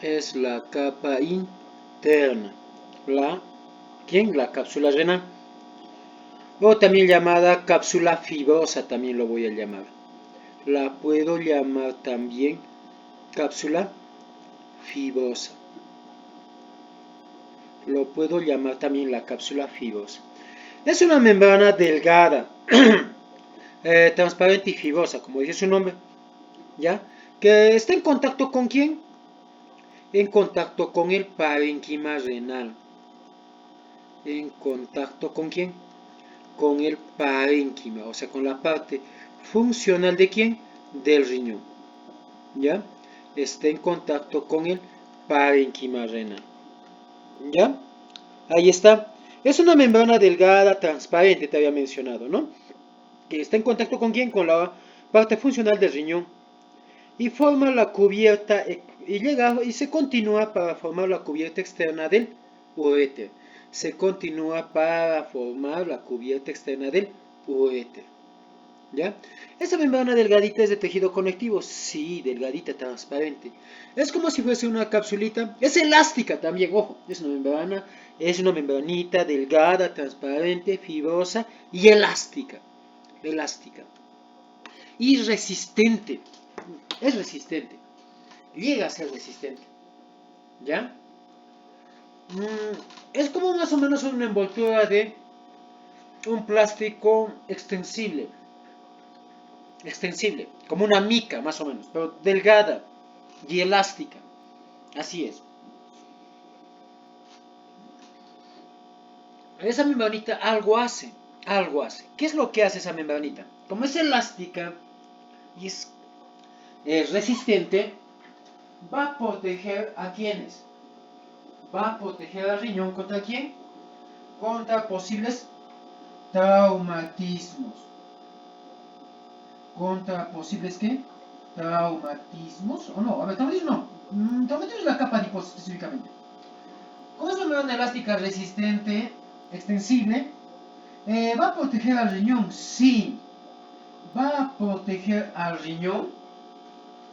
Es la capa interna. ¿Quién? La cápsula renal. O también llamada cápsula fibrosa, también lo voy a llamar. La puedo llamar también cápsula fibrosa. Lo puedo llamar también la cápsula fibrosa. Es una membrana delgada, transparente y fibrosa, como dice su nombre, ¿ya? Que está en contacto con ¿quién? En contacto con el parénquima renal. ¿En contacto con quién? Con el parénquima, o sea, con la parte funcional de ¿quién? Del riñón, ¿ya? Está en contacto con el parénquima renal, ¿ya? Ahí está. Es una membrana delgada, transparente, te había mencionado, ¿no? Que está en contacto con ¿quién? Con la parte funcional del riñón. Y forma la cubierta, y llega y se continúa para formar la cubierta externa del uréter. Se continúa para formar la cubierta externa del uréter. ¿Ya? ¿Esa membrana delgadita es de tejido conectivo? Sí, delgadita, transparente. Es como si fuese una capsulita. Es elástica también, ojo. Es una membranita delgada, transparente, fibrosa y elástica. Elástica. Y resistente. Es resistente. Llega a ser resistente. ¿Ya? Es como más o menos una envoltura de un plástico extensible. Extensible, como una mica más o menos, pero delgada y elástica. Así es. Esa membranita algo hace, algo hace. ¿Qué es lo que hace esa membranita? Como es elástica y es resistente, va a proteger a quienes. Va a proteger al riñón contra quién? Contra posibles traumatismos. ¿Contra posibles qué? Traumatismos. ¿O no? A ver, traumatismo no. Traumatismo es la capa adiposa específicamente. Como es una membrana elástica resistente, extensible, ¿va a proteger al riñón? Sí. Va a proteger al riñón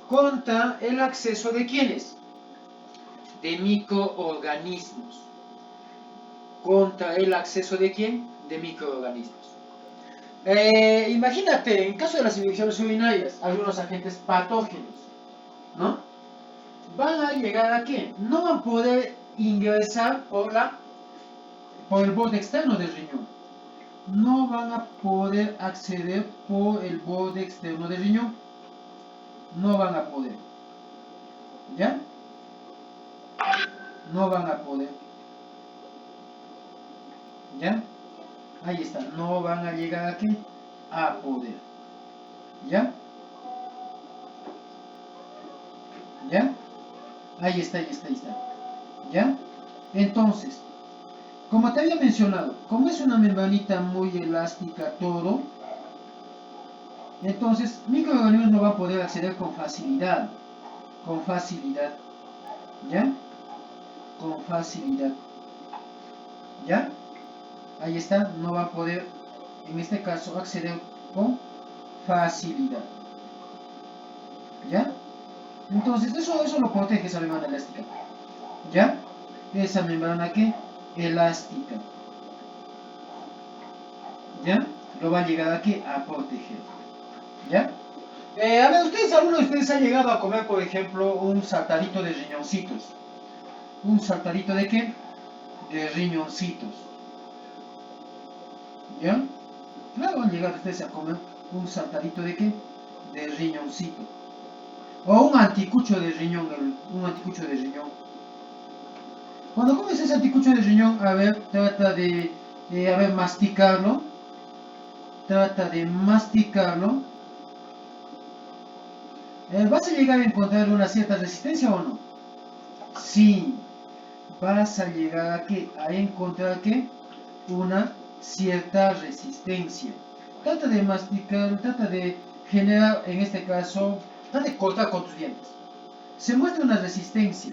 contra el acceso de ¿quiénes? De microorganismos. ¿Contra el acceso de quién? De microorganismos. Imagínate, en caso de las infecciones urinarias, algunos agentes patógenos, ¿no? Van a llegar a ¿qué? No van a poder ingresar por el borde externo del riñón. No van a poder acceder por el borde externo del riñón. No van a poder. ¿Ya? No van a poder. ¿Ya? Ahí está. No van a llegar aquí a poder. ¿Ya? ¿Ya? Ahí está, ahí está, ahí está. ¿Ya? Entonces, como te había mencionado, como es una membranita muy elástica todo, entonces microorganismos no van a poder acceder con facilidad. Con facilidad. ¿Ya? Con facilidad. ¿Ya? Ahí está, no va a poder, en este caso, acceder con facilidad. ¿Ya? Entonces, eso lo protege esa membrana elástica. ¿Ya? Esa membrana que elástica. ¿Ya? Lo va a llegar aquí a proteger. ¿Ya? A ver, ¿alguno de ustedes ha llegado a comer, por ejemplo, un saltadito de riñoncitos? ¿Un saltadito de qué? De riñoncitos. ¿Ya? Claro, han llegado ustedes a comer un saltadito de qué? De riñoncito. O un anticucho de riñón, un anticucho de riñón. Cuando comes ese anticucho de riñón, a ver, trata de masticarlo. Trata de masticarlo. ¿Vas a llegar a encontrar una cierta resistencia o no? Sí. Vas a llegar a encontrar que una cierta resistencia. trata de masticar, trata de generar, en este caso, trata de cortar con tus dientes. Se muestra una resistencia.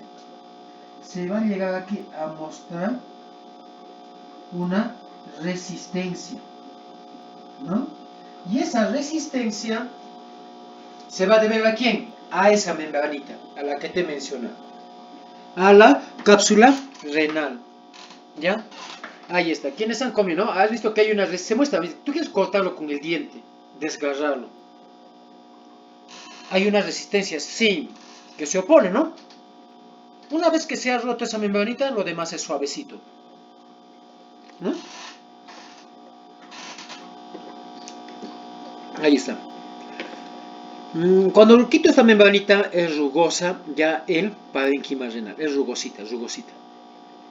Se va a llegar aquí a mostrar una resistencia, ¿no? Y esa resistencia se va a deber a quién? A esa membranita, a la que te mencioné, a la cápsula renal, ¿ya? Ahí está. ¿Quiénes han comido? ¿No? Has visto que hay una resistencia. Se muestra. Tú quieres cortarlo con el diente, desgarrarlo. Hay una resistencia, sí, que se opone, ¿no? Una vez que se ha roto esa membranita, lo demás es suavecito, ¿no? Ahí está. Cuando quito esta membranita es rugosa ya el parénquima renal, es rugosita,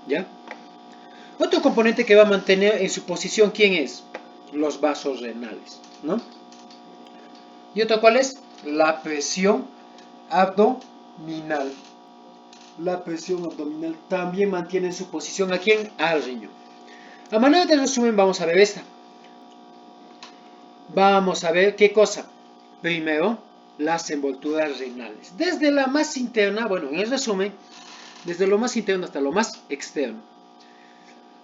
¿ya? Otro componente que va a mantener en su posición, ¿quién es? Los vasos renales, ¿no? ¿Y otro cuál es? La presión abdominal. La presión abdominal también mantiene en su posición ¿a quién? Al riñón. A manera de resumen vamos a ver esta. Vamos a ver qué cosa. Primero, las envolturas renales. Desde la más interna, bueno, en el resumen, desde lo más interno hasta lo más externo.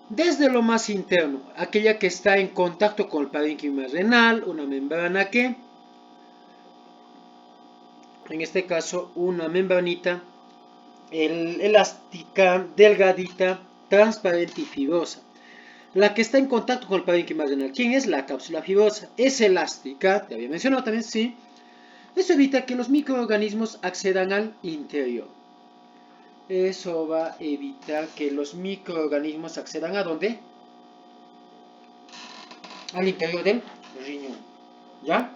Desde lo más interno, aquella que está en contacto con el parénquima renal, una membrana que, en este caso, una membranita elástica, delgadita, transparente y fibrosa. La que está en contacto con el parénquima renal, ¿quién es? La cápsula fibrosa. Es elástica, te había mencionado también, sí. Eso evita que los microorganismos accedan al interior. Eso va a evitar que los microorganismos accedan ¿a dónde? Al interior del riñón. ¿Ya?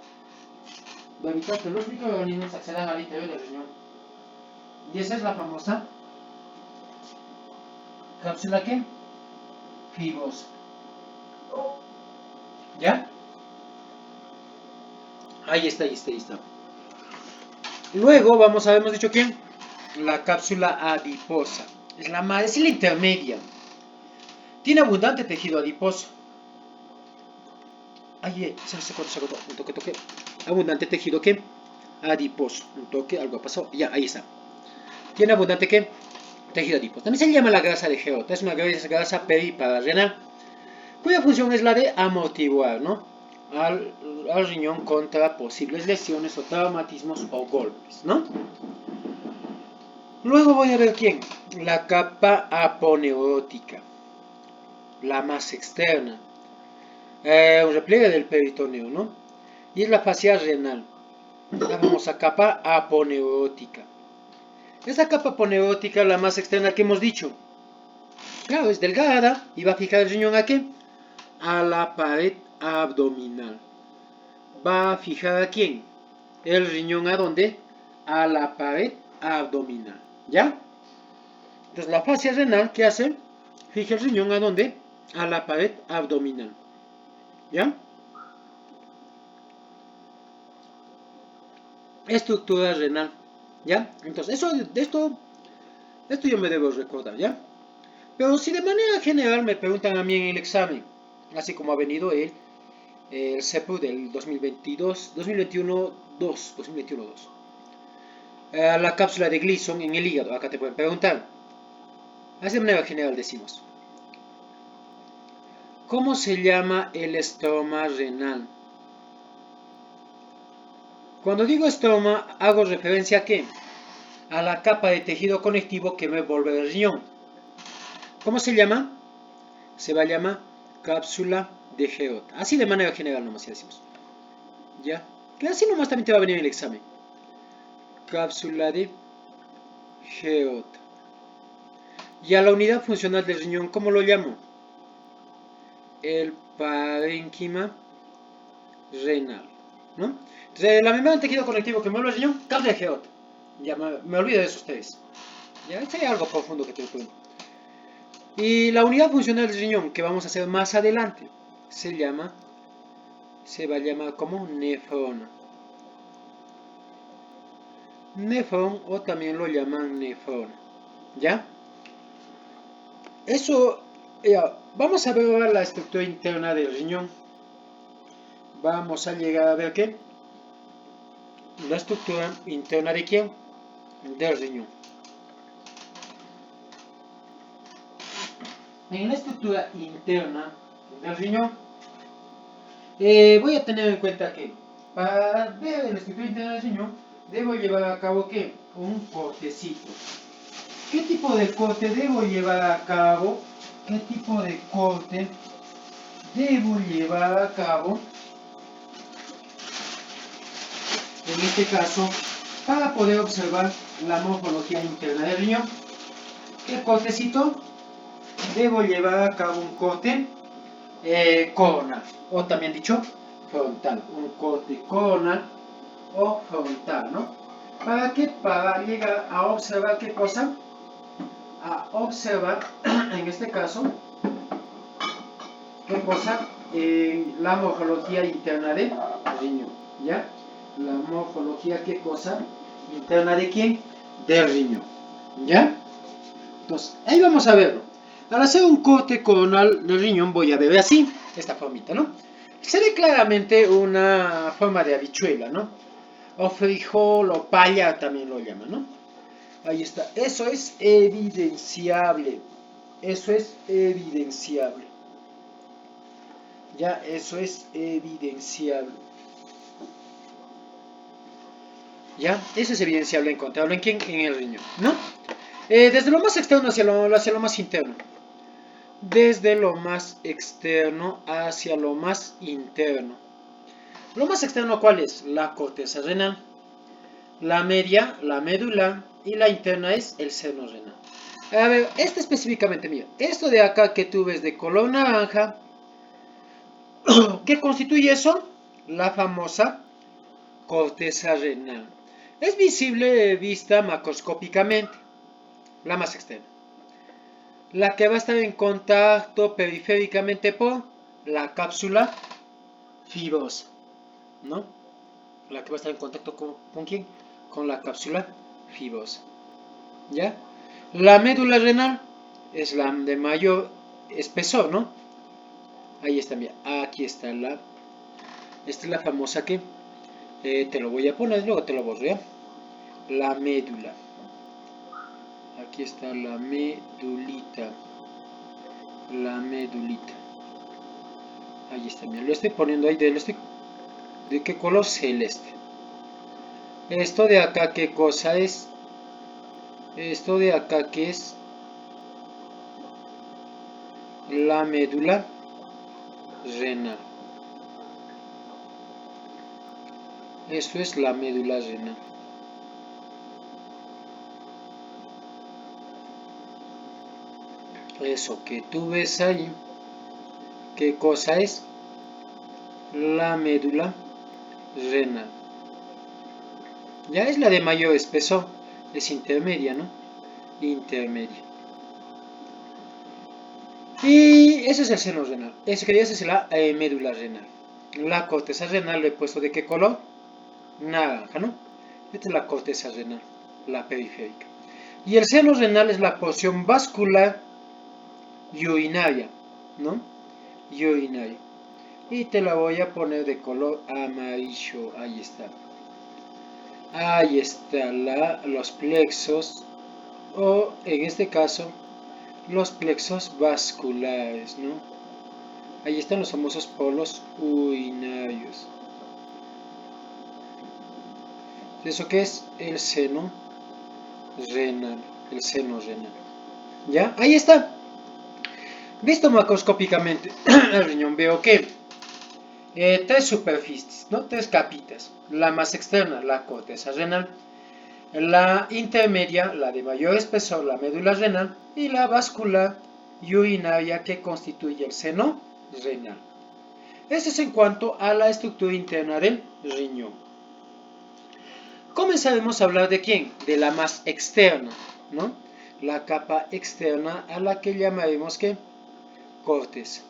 Va a evitar que los microorganismos accedan al interior del riñón. Y esa es la famosa cápsula ¿qué? Fibrosa. ¿Ya? Ahí está. Luego vamos a ver, hemos dicho quién. La cápsula adiposa. Es la intermedia. Tiene abundante tejido adiposo. Ay, se cortó. Un toque. Abundante tejido ¿qué? Adiposo. Un toque, algo ha pasado. Ya, ahí está. Tiene abundante ¿qué? Tejido adiposo. También se llama la grasa de Gerota. Es una grasa periparrenal, cuya función es la de amortiguar, ¿no? Al riñón contra posibles lesiones o traumatismos o golpes, ¿no? Luego voy a ver quién. La capa aponeurótica, la más externa, un repliegue del peritoneo, ¿no? Y es la fascia renal, la famosa capa aponeurótica. Esa capa aponeurótica, la más externa que hemos dicho, claro, es delgada y va a fijar el riñón ¿a qué? A la pared abdominal. ¿Va a fijar a quién? El riñón ¿a dónde? A la pared abdominal. ¿Ya? Entonces la fascia renal, ¿qué hace? Fija el riñón ¿a dónde? A la pared abdominal. ¿Ya? Estructura renal. ¿Ya? Entonces, esto yo me debo recordar, ¿ya? Pero si de manera general me preguntan a mí en el examen, así como ha venido el CEPU del 2021-2. La cápsula de Gleason en el hígado, acá te pueden preguntar. Así de manera general decimos. ¿Cómo se llama el estroma renal? Cuando digo estroma, hago referencia ¿a qué? A la capa de tejido conectivo que me envuelve el riñón. ¿Cómo se llama? Se va a llamar cápsula de Gerota. Así de manera general nomás decimos. ¿Ya? Que así nomás también te va a venir el examen. Cápsula de Gerota. Y a la unidad funcional del riñón, ¿cómo lo llamo? El parénquima renal, ¿no? Entonces, la membrana de tejido conectivo que mueve el riñón, cápsula de Gerota. Ya me olvido de esos tres. Ya, este es algo profundo que te pregunto. Y la unidad funcional del riñón, que vamos a hacer más adelante, se va a llamar como nefrona. Nefrón, o también lo llaman nefrona. ¿Ya? Eso, ya, vamos a ver ahora la estructura interna del riñón. vamos a llegar a ver que la estructura interna de quién, del riñón. En la estructura interna del riñón voy a tener en cuenta que para ver la estructura interna del riñón debo llevar a cabo ¿qué? Un cortecito. ¿Qué tipo de corte debo llevar a cabo? ¿Qué tipo de corte debo llevar a cabo? En este caso, para poder observar la morfología interna del riñón. ¿Qué cortecito? Debo llevar a cabo un corte coronal, o también dicho frontal, un corte coronal o frontal, ¿no? ¿Para qué? Para llegar a observar qué cosa, a observar, en este caso, qué cosa, la morfología interna del riñón, ¿ya? La morfología, qué cosa, interna de quién, del riñón, ¿ya? Entonces, ahí vamos a verlo. Para hacer un corte coronal del riñón voy a ver así, esta formita, ¿no? Se ve claramente una forma de habichuela, ¿no? O frijol o paya también lo llaman, ¿no? Ahí está, eso es evidenciable. Eso es evidenciable. Ya, eso es evidenciable. Ya, eso es evidenciable encontrarlo en quién, en el riñón, ¿no? Desde lo más externo hacia lo más interno. Desde lo más externo hacia lo más interno. Lo más externo, ¿cuál es? La corteza renal. La media, la médula. Y la interna es el seno renal. A ver, esto específicamente, mira. Esto de acá que tú ves de color naranja. ¿Qué constituye eso? La famosa corteza renal. Es visible vista macroscópicamente. La más externa. La que va a estar en contacto periféricamente por la cápsula fibrosa, ¿no? La que va a estar en contacto ¿con quién? Con la cápsula fibrosa, ¿ya? La médula renal es la de mayor espesor, ¿no? Ahí está, mira, aquí está esta es la famosa que te lo voy a poner, luego te lo borro, ¿ya? La médula. Aquí está la medulita. La medulita. Ahí está, mira, lo estoy poniendo ahí, ¿de qué color? Celeste. Esto de acá, ¿qué cosa es? Esto de acá, ¿qué es? La médula renal. Esto es la médula renal. Eso que tú ves ahí, ¿qué cosa es? La médula renal. Ya es la de mayor espesor, es intermedia, ¿no? Intermedia. Y ese es el seno renal. Eso que es la médula renal. La corteza renal le he puesto de qué color? Naranja, ¿no? Esta es la corteza renal, la periférica. Y el seno renal es la porción vascular y urinaria, ¿no? Y urinaria. Y te la voy a poner de color amarillo. Ahí está. Ahí está los plexos, o en este caso, los plexos vasculares, ¿no? Ahí están los famosos polos urinarios. ¿Eso qué es? El seno renal. El seno renal. ¿Ya? Ahí está. Visto macroscópicamente, el riñón veo que tres superficies, ¿no? Tres capitas. La más externa, la corteza renal. La intermedia, la de mayor espesor, la médula renal. Y la vascular y urinaria que constituye el seno renal. Eso es en cuanto a la estructura interna del riñón. Comenzaremos a hablar de quién, de la más externa, ¿no? La capa externa a la que llamaremos ¿qué? Corteza,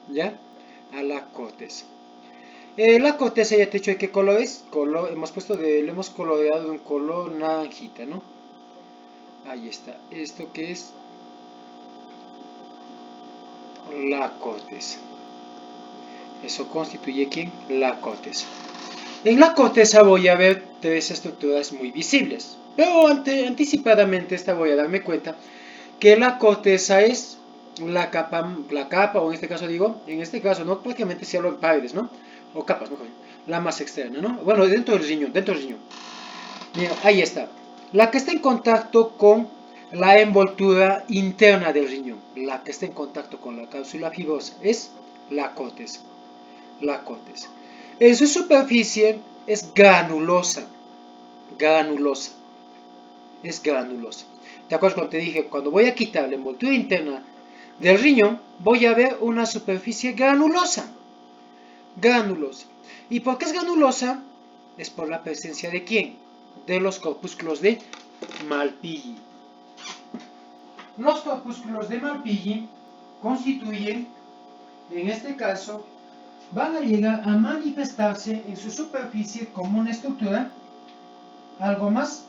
¿ya? A la corteza. La corteza ya te he dicho de qué color es, hemos puesto lo hemos coloreado de un color naranjita, ¿no? Ahí está, esto que es la corteza. Eso constituye ¿quién? La corteza. En la corteza voy a ver tres estructuras muy visibles, pero anticipadamente voy a darme cuenta que la corteza es la capa, o en este caso no, prácticamente si hablo en paredes, ¿no? O capas, mejor, la más externa, ¿no? Bueno, dentro del riñón. Mira, ahí está. La que está en contacto con la envoltura interna del riñón, la que está en contacto con la cápsula fibrosa, es la corteza. La corteza. En su superficie es granulosa. Es granulosa. ¿Te acuerdas cuando te dije? Cuando voy a quitar la envoltura interna del riñón, voy a ver una superficie granulosa. ¿Y por qué es granulosa? Es por la presencia de ¿quién? De los corpúsculos de Malpighi. Los corpúsculos de Malpighi constituyen, en este caso, van a llegar a manifestarse en su superficie como una estructura algo más,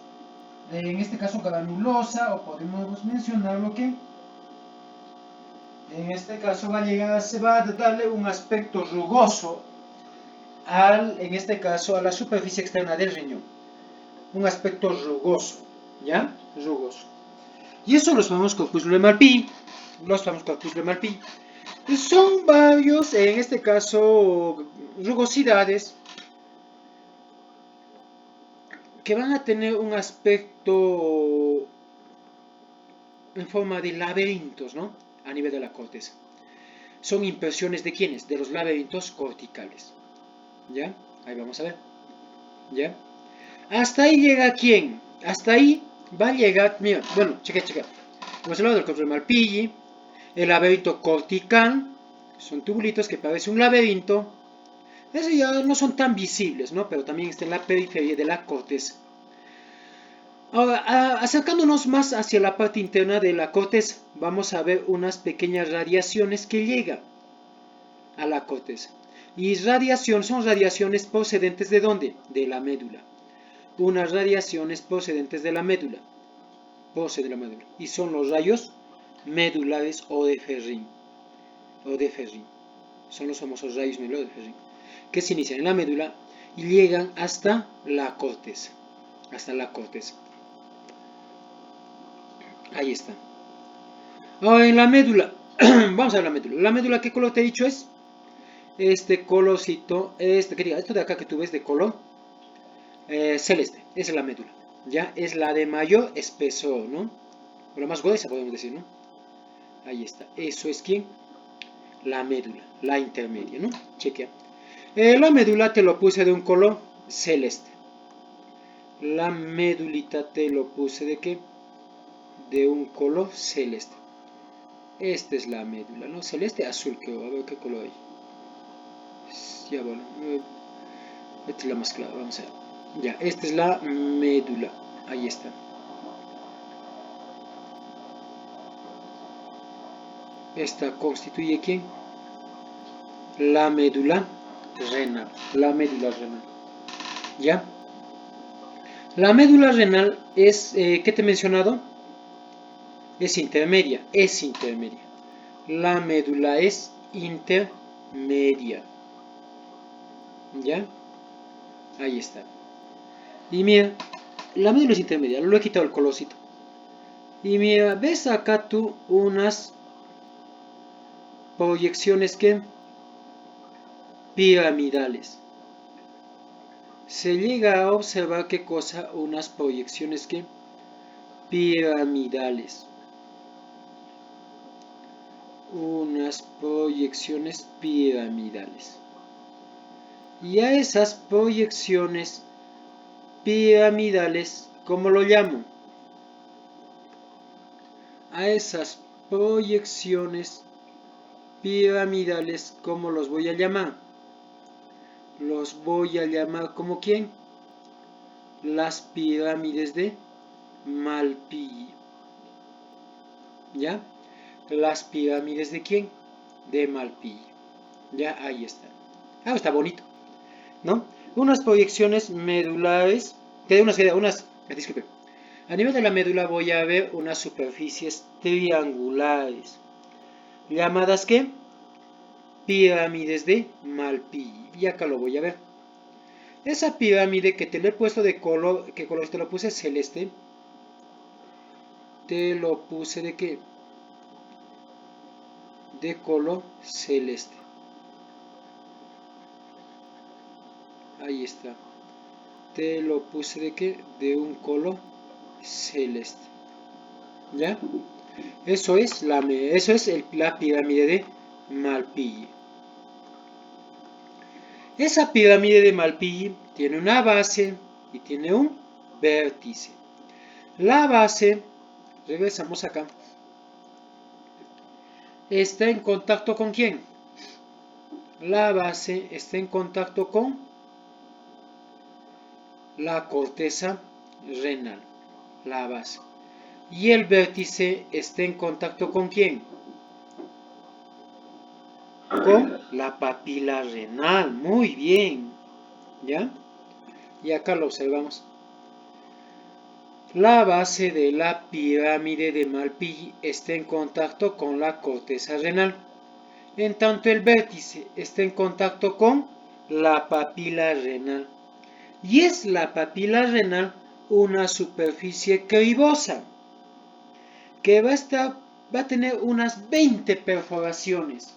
en este caso granulosa, o podemos mencionarlo que en este caso se va a darle un aspecto rugoso en este caso a la superficie externa del riñón, un aspecto rugoso, ¿ya? Rugoso. Y eso los llamamos corpúsculos de Malpighi. Son varios, en este caso, rugosidades que van a tener un aspecto en forma de laberintos, ¿no? A nivel de la corteza. Son impresiones de ¿quiénes? De los laberintos corticales. ¿Ya? Ahí vamos a ver. ¿Ya? Hasta ahí llega ¿quién? Hasta ahí va a llegar, mira, bueno, checa. Hemos hablado del corpúsculo de Malpighi, el laberinto cortical, son tubulitos que parecen un laberinto. Esos ya no son tan visibles, ¿no? Pero también está en la periferia de la corteza. Ahora, acercándonos más hacia la parte interna de la corteza, vamos a ver unas pequeñas radiaciones que llegan a la corteza. Y son radiaciones procedentes ¿de dónde? De la médula. Unas radiaciones procedentes de la médula. Y son los rayos medulares o de Ferrin. Son los famosos rayos medulares de Ferrin, que se inician en la médula y llegan hasta la corteza. Ahí está. Ahora en la médula, vamos a ver la médula. La médula, ¿qué color te he dicho es? Este colorcito, esto de acá que tú ves de color celeste, esa es la médula. Ya es la de mayor espesor, ¿no? O la más gruesa podemos decir, ¿no? Ahí está. Eso es ¿quién? La médula, la intermedia, ¿no? Chequea. La médula te lo puse de un color celeste. La medulita te lo puse de ¿qué? De un color celeste. Esta es la médula, ¿no? Celeste, azul, creo. A ver qué color hay. Ya, bueno. Esta es la más clara, vamos a ver. Ya, esta es la médula. Ahí está. Esta constituye ¿quién? La médula renal. ¿Ya? La médula renal es, ¿qué te he mencionado? Es intermedia. La médula es intermedia. ¿Ya? Ahí está. Y mira, la médula es intermedia. Lo he quitado el colorcito. Y mira, ves acá tú unas proyecciones que piramidales. Se llega a observar qué cosa, unas proyecciones que piramidales. Y a esas proyecciones piramidales, ¿cómo lo llamo? A esas proyecciones piramidales, ¿cómo los voy a llamar? Los voy a llamar ¿como quién? Las pirámides de Malpighi. ¿Ya? Las pirámides de quién? De Malpighi. Ya, ahí está. Ah, está bonito, ¿no? Unas proyecciones medulares, disculpe. A nivel de la médula voy a ver unas superficies triangulares, llamadas ¿qué? pirámides de Malpighi. Y acá lo voy a ver. Esa pirámide que te lo he puesto de color, ¿qué color te lo puse? Celeste. Te lo puse de qué? De color celeste. Ahí está. Te lo puse de qué? De un color celeste. ¿Ya? Eso es la pirámide de Malpighi. Esa pirámide de Malpighi tiene una base y tiene un vértice. La base, regresamos acá, está en contacto con ¿quién? La base está en contacto con la corteza renal, la base. Y el vértice está en contacto con ¿quién? Con la papila renal. Muy bien. ¿Ya? Y acá lo observamos. La base de la pirámide de Malpighi está en contacto con la corteza renal. En tanto el vértice está en contacto con la papila renal. Y es la papila renal una superficie cribosa que va a tener unas 20 perforaciones.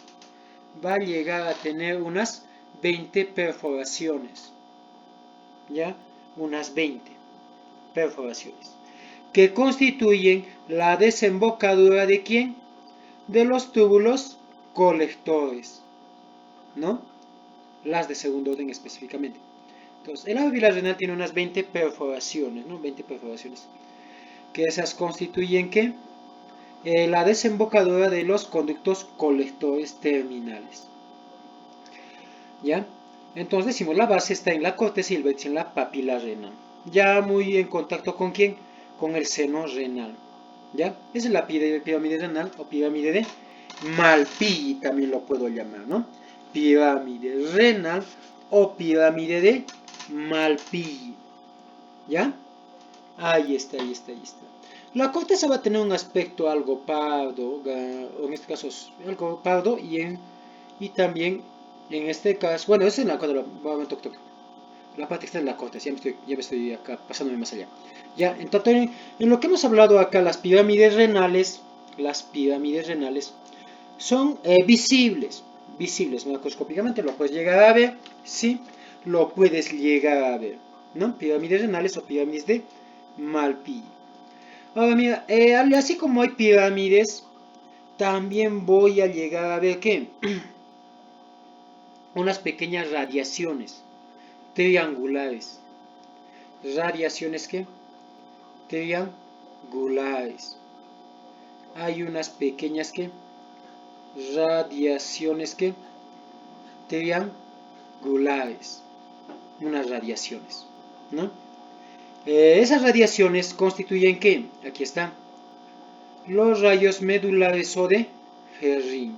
Va a llegar a tener unas 20 perforaciones. ¿Ya? Unas 20 perforaciones. Que constituyen la desembocadura de ¿quién? De los túbulos colectores. ¿No? Las de segundo orden específicamente. Entonces, la papila renal tiene unas 20 perforaciones, ¿no? 20 perforaciones. Que esas constituyen ¿qué? La desembocadura de los conductos colectores terminales. ¿Ya? Entonces decimos, la base está en la corteza y el vértice en la papila renal. Ya muy en contacto con ¿quién? Con el seno renal. ¿Ya? Esa es la pirámide renal o pirámide de Malpighi, también lo puedo llamar, ¿no? Pirámide renal o pirámide de Malpighi. ¿Ya? Ahí está, ahí está, ahí está. La corteza va a tener un aspecto algo pardo, o en este caso algo pardo, y también en este caso, bueno, eso es la parte externa de la corteza, ya me estoy acá pasándome más allá. Ya, entonces, en lo que hemos hablado acá, las pirámides renales son visibles, macroscópicamente lo puedes llegar a ver, sí, lo puedes llegar a ver, ¿no? Pirámides renales o pirámides de Malpighi. Ahora mira, así como hay pirámides, también voy a llegar a ver que unas pequeñas radiaciones triangulares. ¿Radiaciones qué? Triangulares. Hay unas pequeñas que radiaciones que triangulares. Unas radiaciones, ¿no? Esas radiaciones constituyen ¿qué? Aquí está. Los rayos medulares o de Ferri.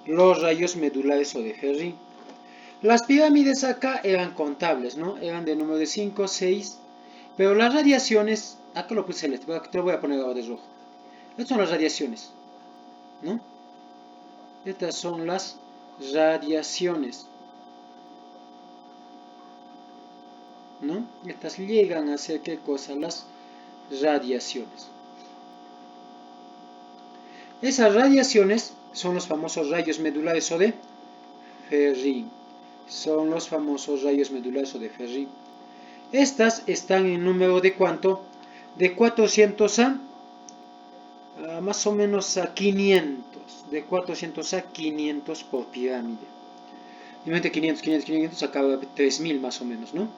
Los rayos medulares o de Ferri. Las pirámides acá eran contables, ¿no? Eran de número de 5, 6. Pero las radiaciones, acá lo puse celeste, pero te lo voy a poner ahora de rojo. Estas son las radiaciones, ¿no? Estas son las radiaciones, ¿no? Estas llegan a ser ¿qué cosa? Las radiaciones. Esas radiaciones son los famosos rayos medulares o de Ferri. Son los famosos rayos medulares o de Ferri. Estas están en número de ¿cuánto? De 400 a más o menos a 500. De 400 a 500 por pirámide. Obviamente 500 acaba 3000 más o menos, ¿no?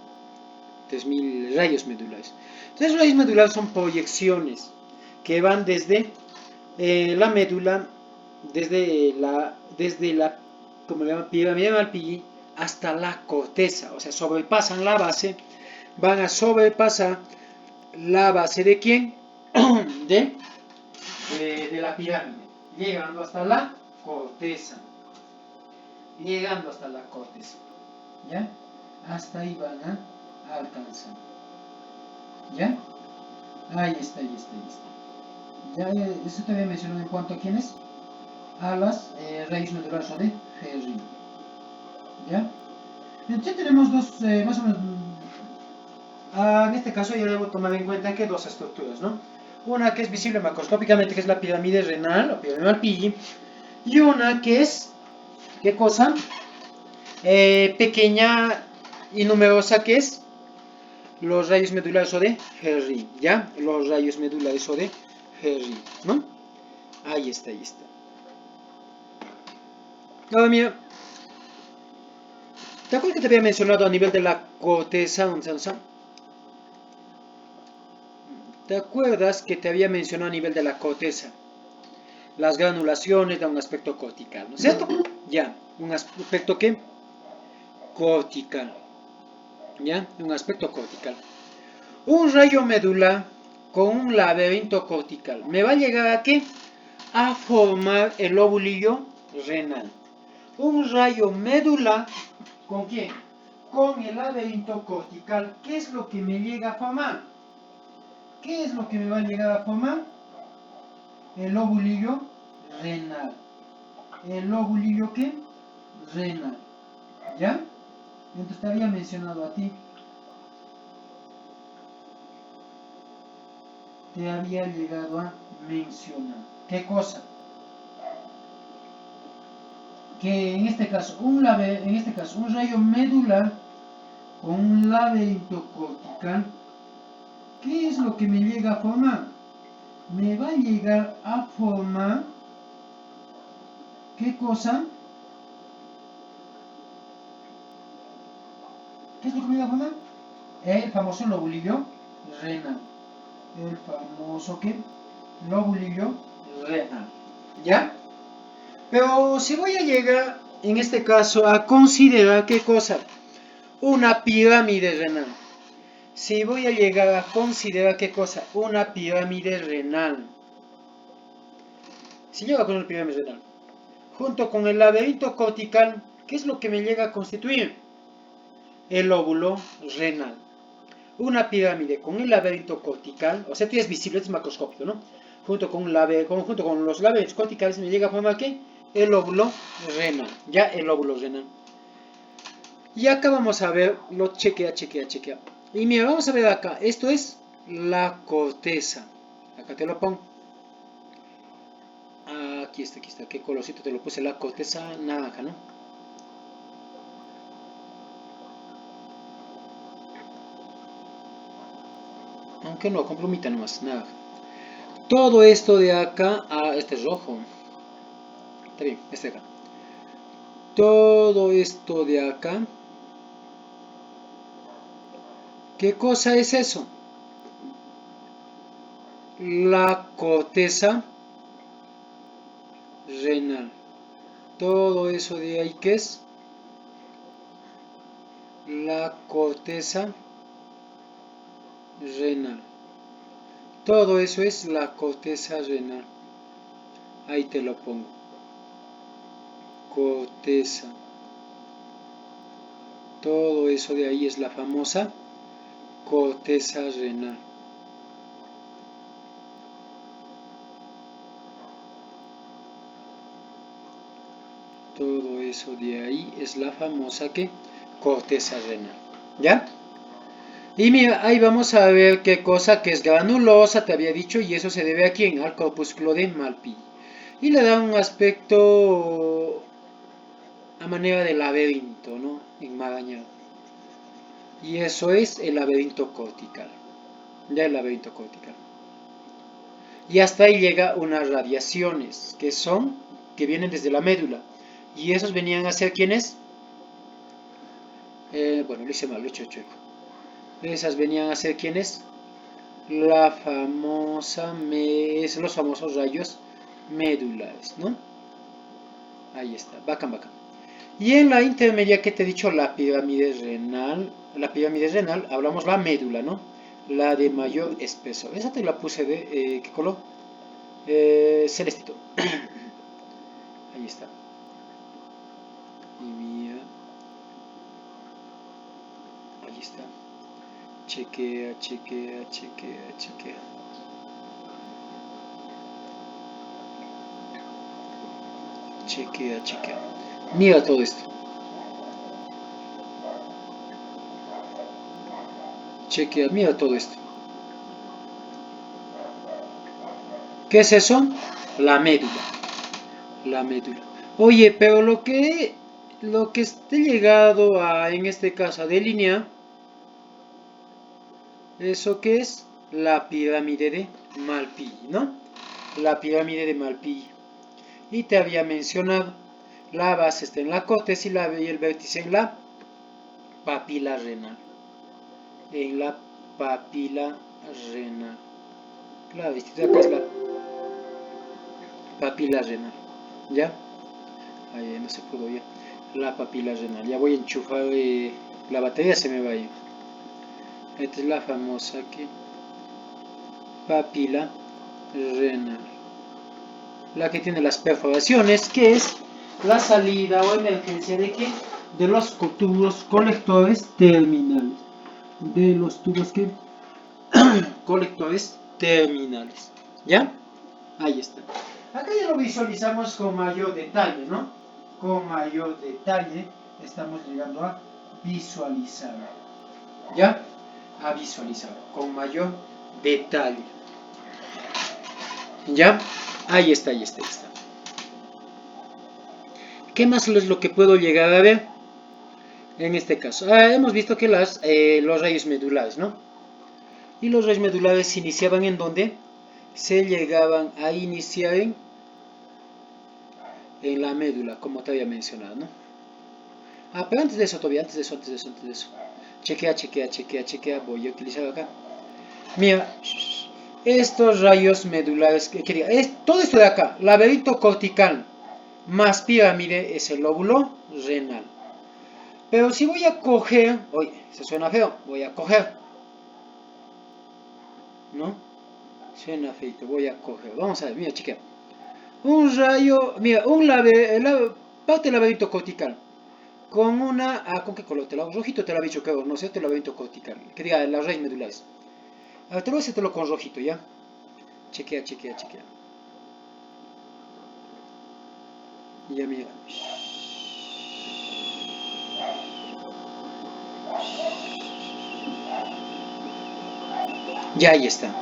3000 rayos medulares. Entonces, los rayos medulares son proyecciones que van desde la médula, desde la como le llaman, pirámide de Malpighi hasta la corteza, o sea, sobrepasan la base, van a sobrepasar la base de ¿quién? de la pirámide, llegando hasta la corteza, ¿ya? Hasta ahí van a alcanzar, ¿ya? Ahí está. Ya, eso te había mencionado en cuanto a quiénes, a las raíces medulares o de Henry. ¿Ya? Entonces tenemos dos, más o menos, en este caso ya debo tomar en cuenta que dos estructuras, ¿no? Una que es visible macroscópicamente, que es la pirámide renal, o pirámide Malpighi, y una que es, ¿qué cosa? Pequeña y numerosa, que es los rayos medulares o de Henry, ¿ya? Los rayos medulares o de Henry, ¿no? Ahí está, ahí está. Ahora mira, ¿te acuerdas que te había mencionado a nivel de la corteza? ¿Te acuerdas que te había mencionado a nivel de la corteza? Las granulaciones dan un aspecto cortical, ¿no es cierto? Ya, un aspecto ¿qué? Cortical. ¿Ya? Un aspecto cortical. Un rayo medular con un laberinto cortical. ¿Me va a llegar a qué? A formar el lóbulillo renal. Un rayo medular, ¿con quién? Con el laberinto cortical. ¿Qué es lo que me llega a formar? ¿Qué es lo que me va a llegar a formar? El lóbulillo renal. ¿El lóbulillo qué? Renal. ¿Ya? Entonces te había mencionado a ti. Te había llegado a mencionar. ¿Qué cosa? Que en este caso un rayo medular con un laberinto cortical, ¿qué es lo que me llega a formar? Me va a llegar a formar, ¿qué cosa? ¿Qué es lo que me llega a formar? El famoso lobulillo renal. El famoso ¿qué? Lobulillo renal. ¿Ya? Pero si voy a llegar, en este caso, a considerar ¿qué cosa? Una pirámide renal. Si voy a llegar a considerar ¿qué cosa? Una pirámide renal. Si llego a poner una pirámide renal, junto con el laberinto cortical, ¿qué es lo que me llega a constituir? El óvulo renal. Una pirámide con el laberinto cortical, o sea, esto ya es visible, es macroscópico, ¿no? Junto con los laberintos corticales me llega a formar ¿qué? El óvulo renal. Ya el óvulo renal. Y acá vamos a ver, lo chequea. Y mira, vamos a ver acá, esto es la corteza. Acá te lo pongo. Aquí está, ¿qué colorcito te lo puse? La corteza naranja, ¿no? Aunque no, con plumita nomás, naranja. Todo esto de acá, este es rojo. Está bien, este de acá. Todo esto de acá. ¿Qué cosa es eso? La corteza renal. Todo eso de ahí, ¿qué es? La corteza renal. Todo eso es la corteza renal. Ahí te lo pongo. Corteza. Todo eso de ahí es la famosa corteza renal. Todo eso de ahí es la famosa ¿qué? Corteza renal. ¿Ya? Y mira, ahí vamos a ver qué cosa que es granulosa, te había dicho, y eso se debe a quién, al corpúsculo de Malpighi. Y le da un aspecto a manera de laberinto, ¿no? Enmarañado. Y eso es el laberinto cortical. Ya el laberinto cortical. Y hasta ahí llega unas radiaciones que vienen desde la médula. Y esos venían a ser ¿quiénes? Bueno, lo hice mal, lo he hecho chueco. Esas venían a ser ¿quiénes? Los famosos rayos medulares, ¿no? Ahí está, bacán. Y en la intermedia que te he dicho, la pirámide renal, hablamos la médula, ¿no? La de mayor espesor. Esa te la puse de, ¿qué color? Celestito. Ahí está. Y mira. Ahí está. Chequea. Chequea. Mira todo esto. Chequea, mira todo esto. ¿Qué es eso? La médula. Oye, pero lo que esté llegado a, en este caso, a delinear, ¿eso qué es? La pirámide de Malpighi, ¿no? La pirámide de Malpighi. Y te había mencionado, la base está en la corteza y el vértice en la papila renal. En la papila renal. Claro, acá es la papila renal. ¿Ya? Ahí no se pudo ya. La papila renal. Ya voy a enchufar la batería, se me va a ir. Esta es la famosa aquí. Papila renal. La que tiene las perforaciones, que es la salida o emergencia de qué? De los tubos colectores terminales. De los tubos que colectores terminales. ¿Ya? Ahí está. Acá ya lo visualizamos con mayor detalle, ¿no? Con mayor detalle estamos llegando a visualizar. ¿Ya? A visualizar con mayor detalle. ¿Ya? Ahí está. ¿Qué más es lo que puedo llegar a ver? En este caso, hemos visto que los rayos medulares, ¿no? Y los rayos medulares se iniciaban en donde se llegaban a iniciar en la médula, como te había mencionado, ¿no? Pero antes de eso todavía, antes de eso. Chequea, voy a utilizar acá. Mira, estos rayos medulares, todo esto de acá, laberinto cortical más pirámide es el lóbulo renal. Pero si voy a coger, oye, se suena feo, voy a coger, ¿no? Suena feito, voy a coger. Vamos a ver, mira, chequea. Un rayo, mira, parte del laberinto cortical. Con una, ¿con qué color? Rojito te lo había dicho, creo, no sé, el laberinto cortical. Que diga, las raíces medulares. A ver, te voy a hacértelo con rojito, ¿ya? Chequea. Ya, mira. Ya, ahí está.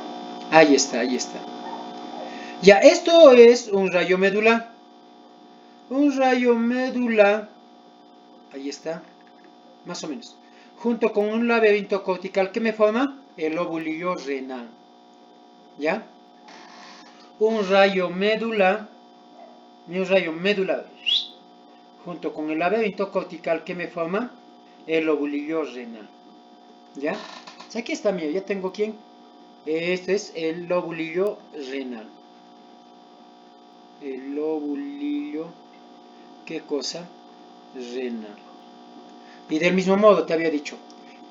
Ya, esto es un rayo medular. Ahí está. Más o menos. Junto con un laberinto cortical que me forma el lóbulo renal. ¿Ya? Un rayo medular. Junto con el laberinto cortical que me forma el lóbulo renal. ¿Ya? O sea, aquí está, mira, ya tengo quién. Este es el lóbulo renal. El lóbulo, ¿qué cosa? Renal. Y del mismo modo te había dicho,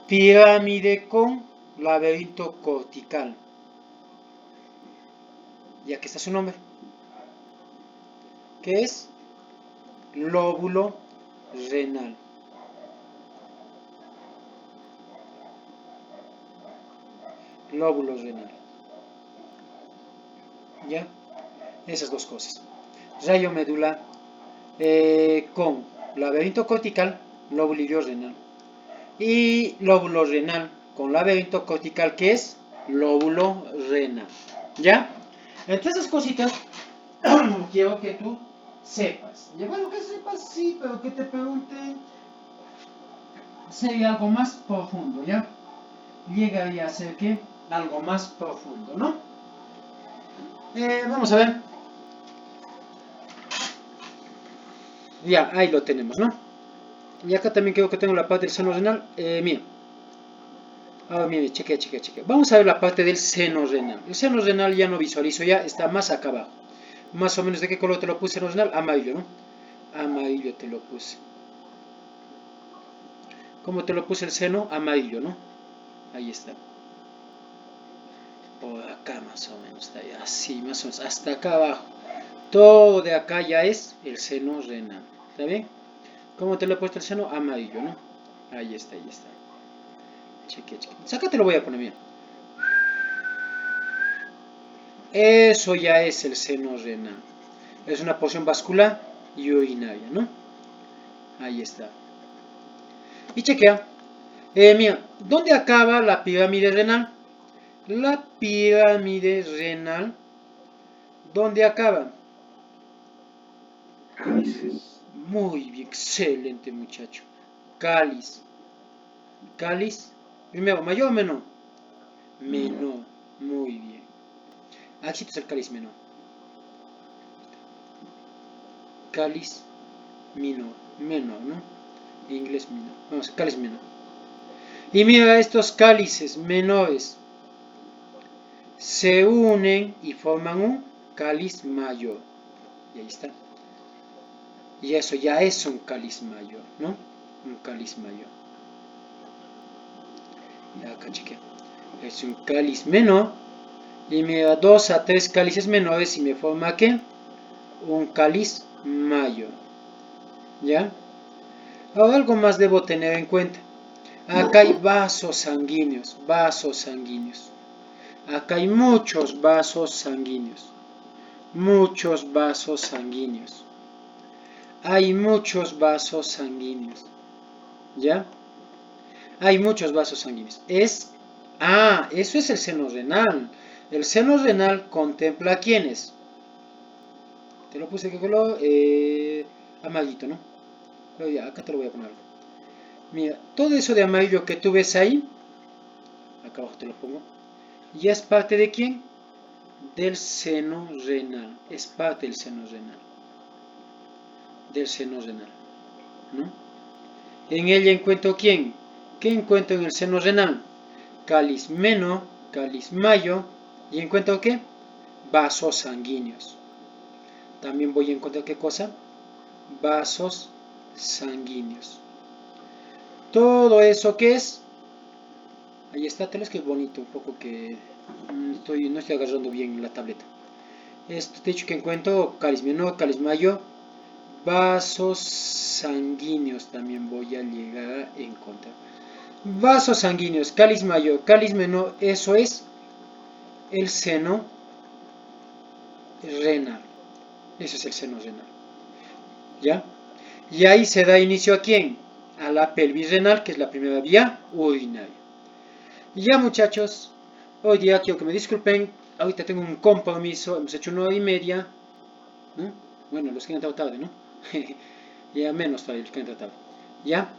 pirámide con laberinto cortical. Y aquí está su nombre. ¿Qué es? Lóbulo renal. Lóbulo renal. ¿Ya? Esas dos cosas. Rayo medular con laberinto cortical, lóbulo renal. Y lóbulo renal con laberinto cortical, que es lóbulo renal. ¿Ya? Entre esas cositas, quiero que tú sepas. Y bueno, que sepas, sí, pero que te pregunte sería algo más profundo, ¿ya? Llegaría a ser que algo más profundo, ¿no? Vamos a ver. Ya, ahí lo tenemos, ¿no? Y acá también creo que tengo la parte del seno renal. Mira. Ahora mire, chequea. Vamos a ver la parte del seno renal. El seno renal ya no visualizo, ya está más acá abajo. Más o menos, ¿de qué color te lo puse seno renal? Amarillo, ¿no? Amarillo te lo puse. ¿Cómo te lo puse el seno? Amarillo, ¿no? Ahí está. Por acá más o menos, está ahí, así más o menos, hasta acá abajo. Todo de acá ya es el seno renal. ¿Está bien? ¿Cómo te lo he puesto el seno? Amarillo, ¿no? Ahí está. Chequea. Acá te lo voy a poner bien. Eso ya es el seno renal. Es una porción vascular y urinaria, ¿no? Ahí está. Y chequea. Mira, ¿dónde acaba la pirámide renal? La pirámide renal, ¿dónde acaba? Cálices. Muy bien, excelente muchacho. Cáliz. Cáliz, primero, ¿mayor o menor? Menor, muy bien. Aquí está el cáliz menor. Cáliz menor, ¿no? En inglés menor. Vamos, cáliz menor. Y mira, estos cálices menores se unen y forman un cáliz mayor. Y ahí está. Y eso ya es un cáliz mayor, ¿no? Un cáliz mayor. Y acá chequea. Es un cáliz menor. Y me da 2 a 3 cálices menores y me forma ¿qué? Un cáliz mayor. ¿Ya? Ahora algo más debo tener en cuenta. Acá hay vasos sanguíneos. Vasos sanguíneos. Acá hay muchos vasos sanguíneos. Muchos vasos sanguíneos. Hay muchos vasos sanguíneos. ¿Ya? Hay muchos vasos sanguíneos. Eso es el seno renal. El seno renal contempla ¿quiénes? Te lo puse que color amarillito, ¿no? Pero ya, acá te lo voy a poner. Mira, todo eso de amarillo que tú ves ahí, acá abajo te lo pongo, ya es parte de ¿quién? Del seno renal. Es parte del seno renal. Del seno renal, ¿no? En ella encuentro ¿quién? ¿Qué encuentro en el seno renal? Cáliz menor, cáliz mayor, y encuentro ¿qué? Vasos sanguíneos. También voy a encontrar ¿qué cosa? Vasos sanguíneos. Todo eso que es, ahí está, tal vez que es bonito, un poco que no estoy agarrando bien la tableta. Esto te he dicho que encuentro cáliz menor, cáliz mayor, vasos sanguíneos también voy a llegar a encontrar. Vasos sanguíneos, cáliz mayor, cáliz menor, eso es el seno renal. Ese es el seno renal. ¿Ya? Y ahí se da inicio ¿a quién? A la pelvis renal, que es la primera vía urinaria. Y ya muchachos, hoy día quiero que me disculpen, ahorita tengo un compromiso, hemos hecho 1 hora y media, ¿no? Bueno, los que han entrado tarde, ¿no? Ya menos todavía los que han entrado tarde. ¿Ya?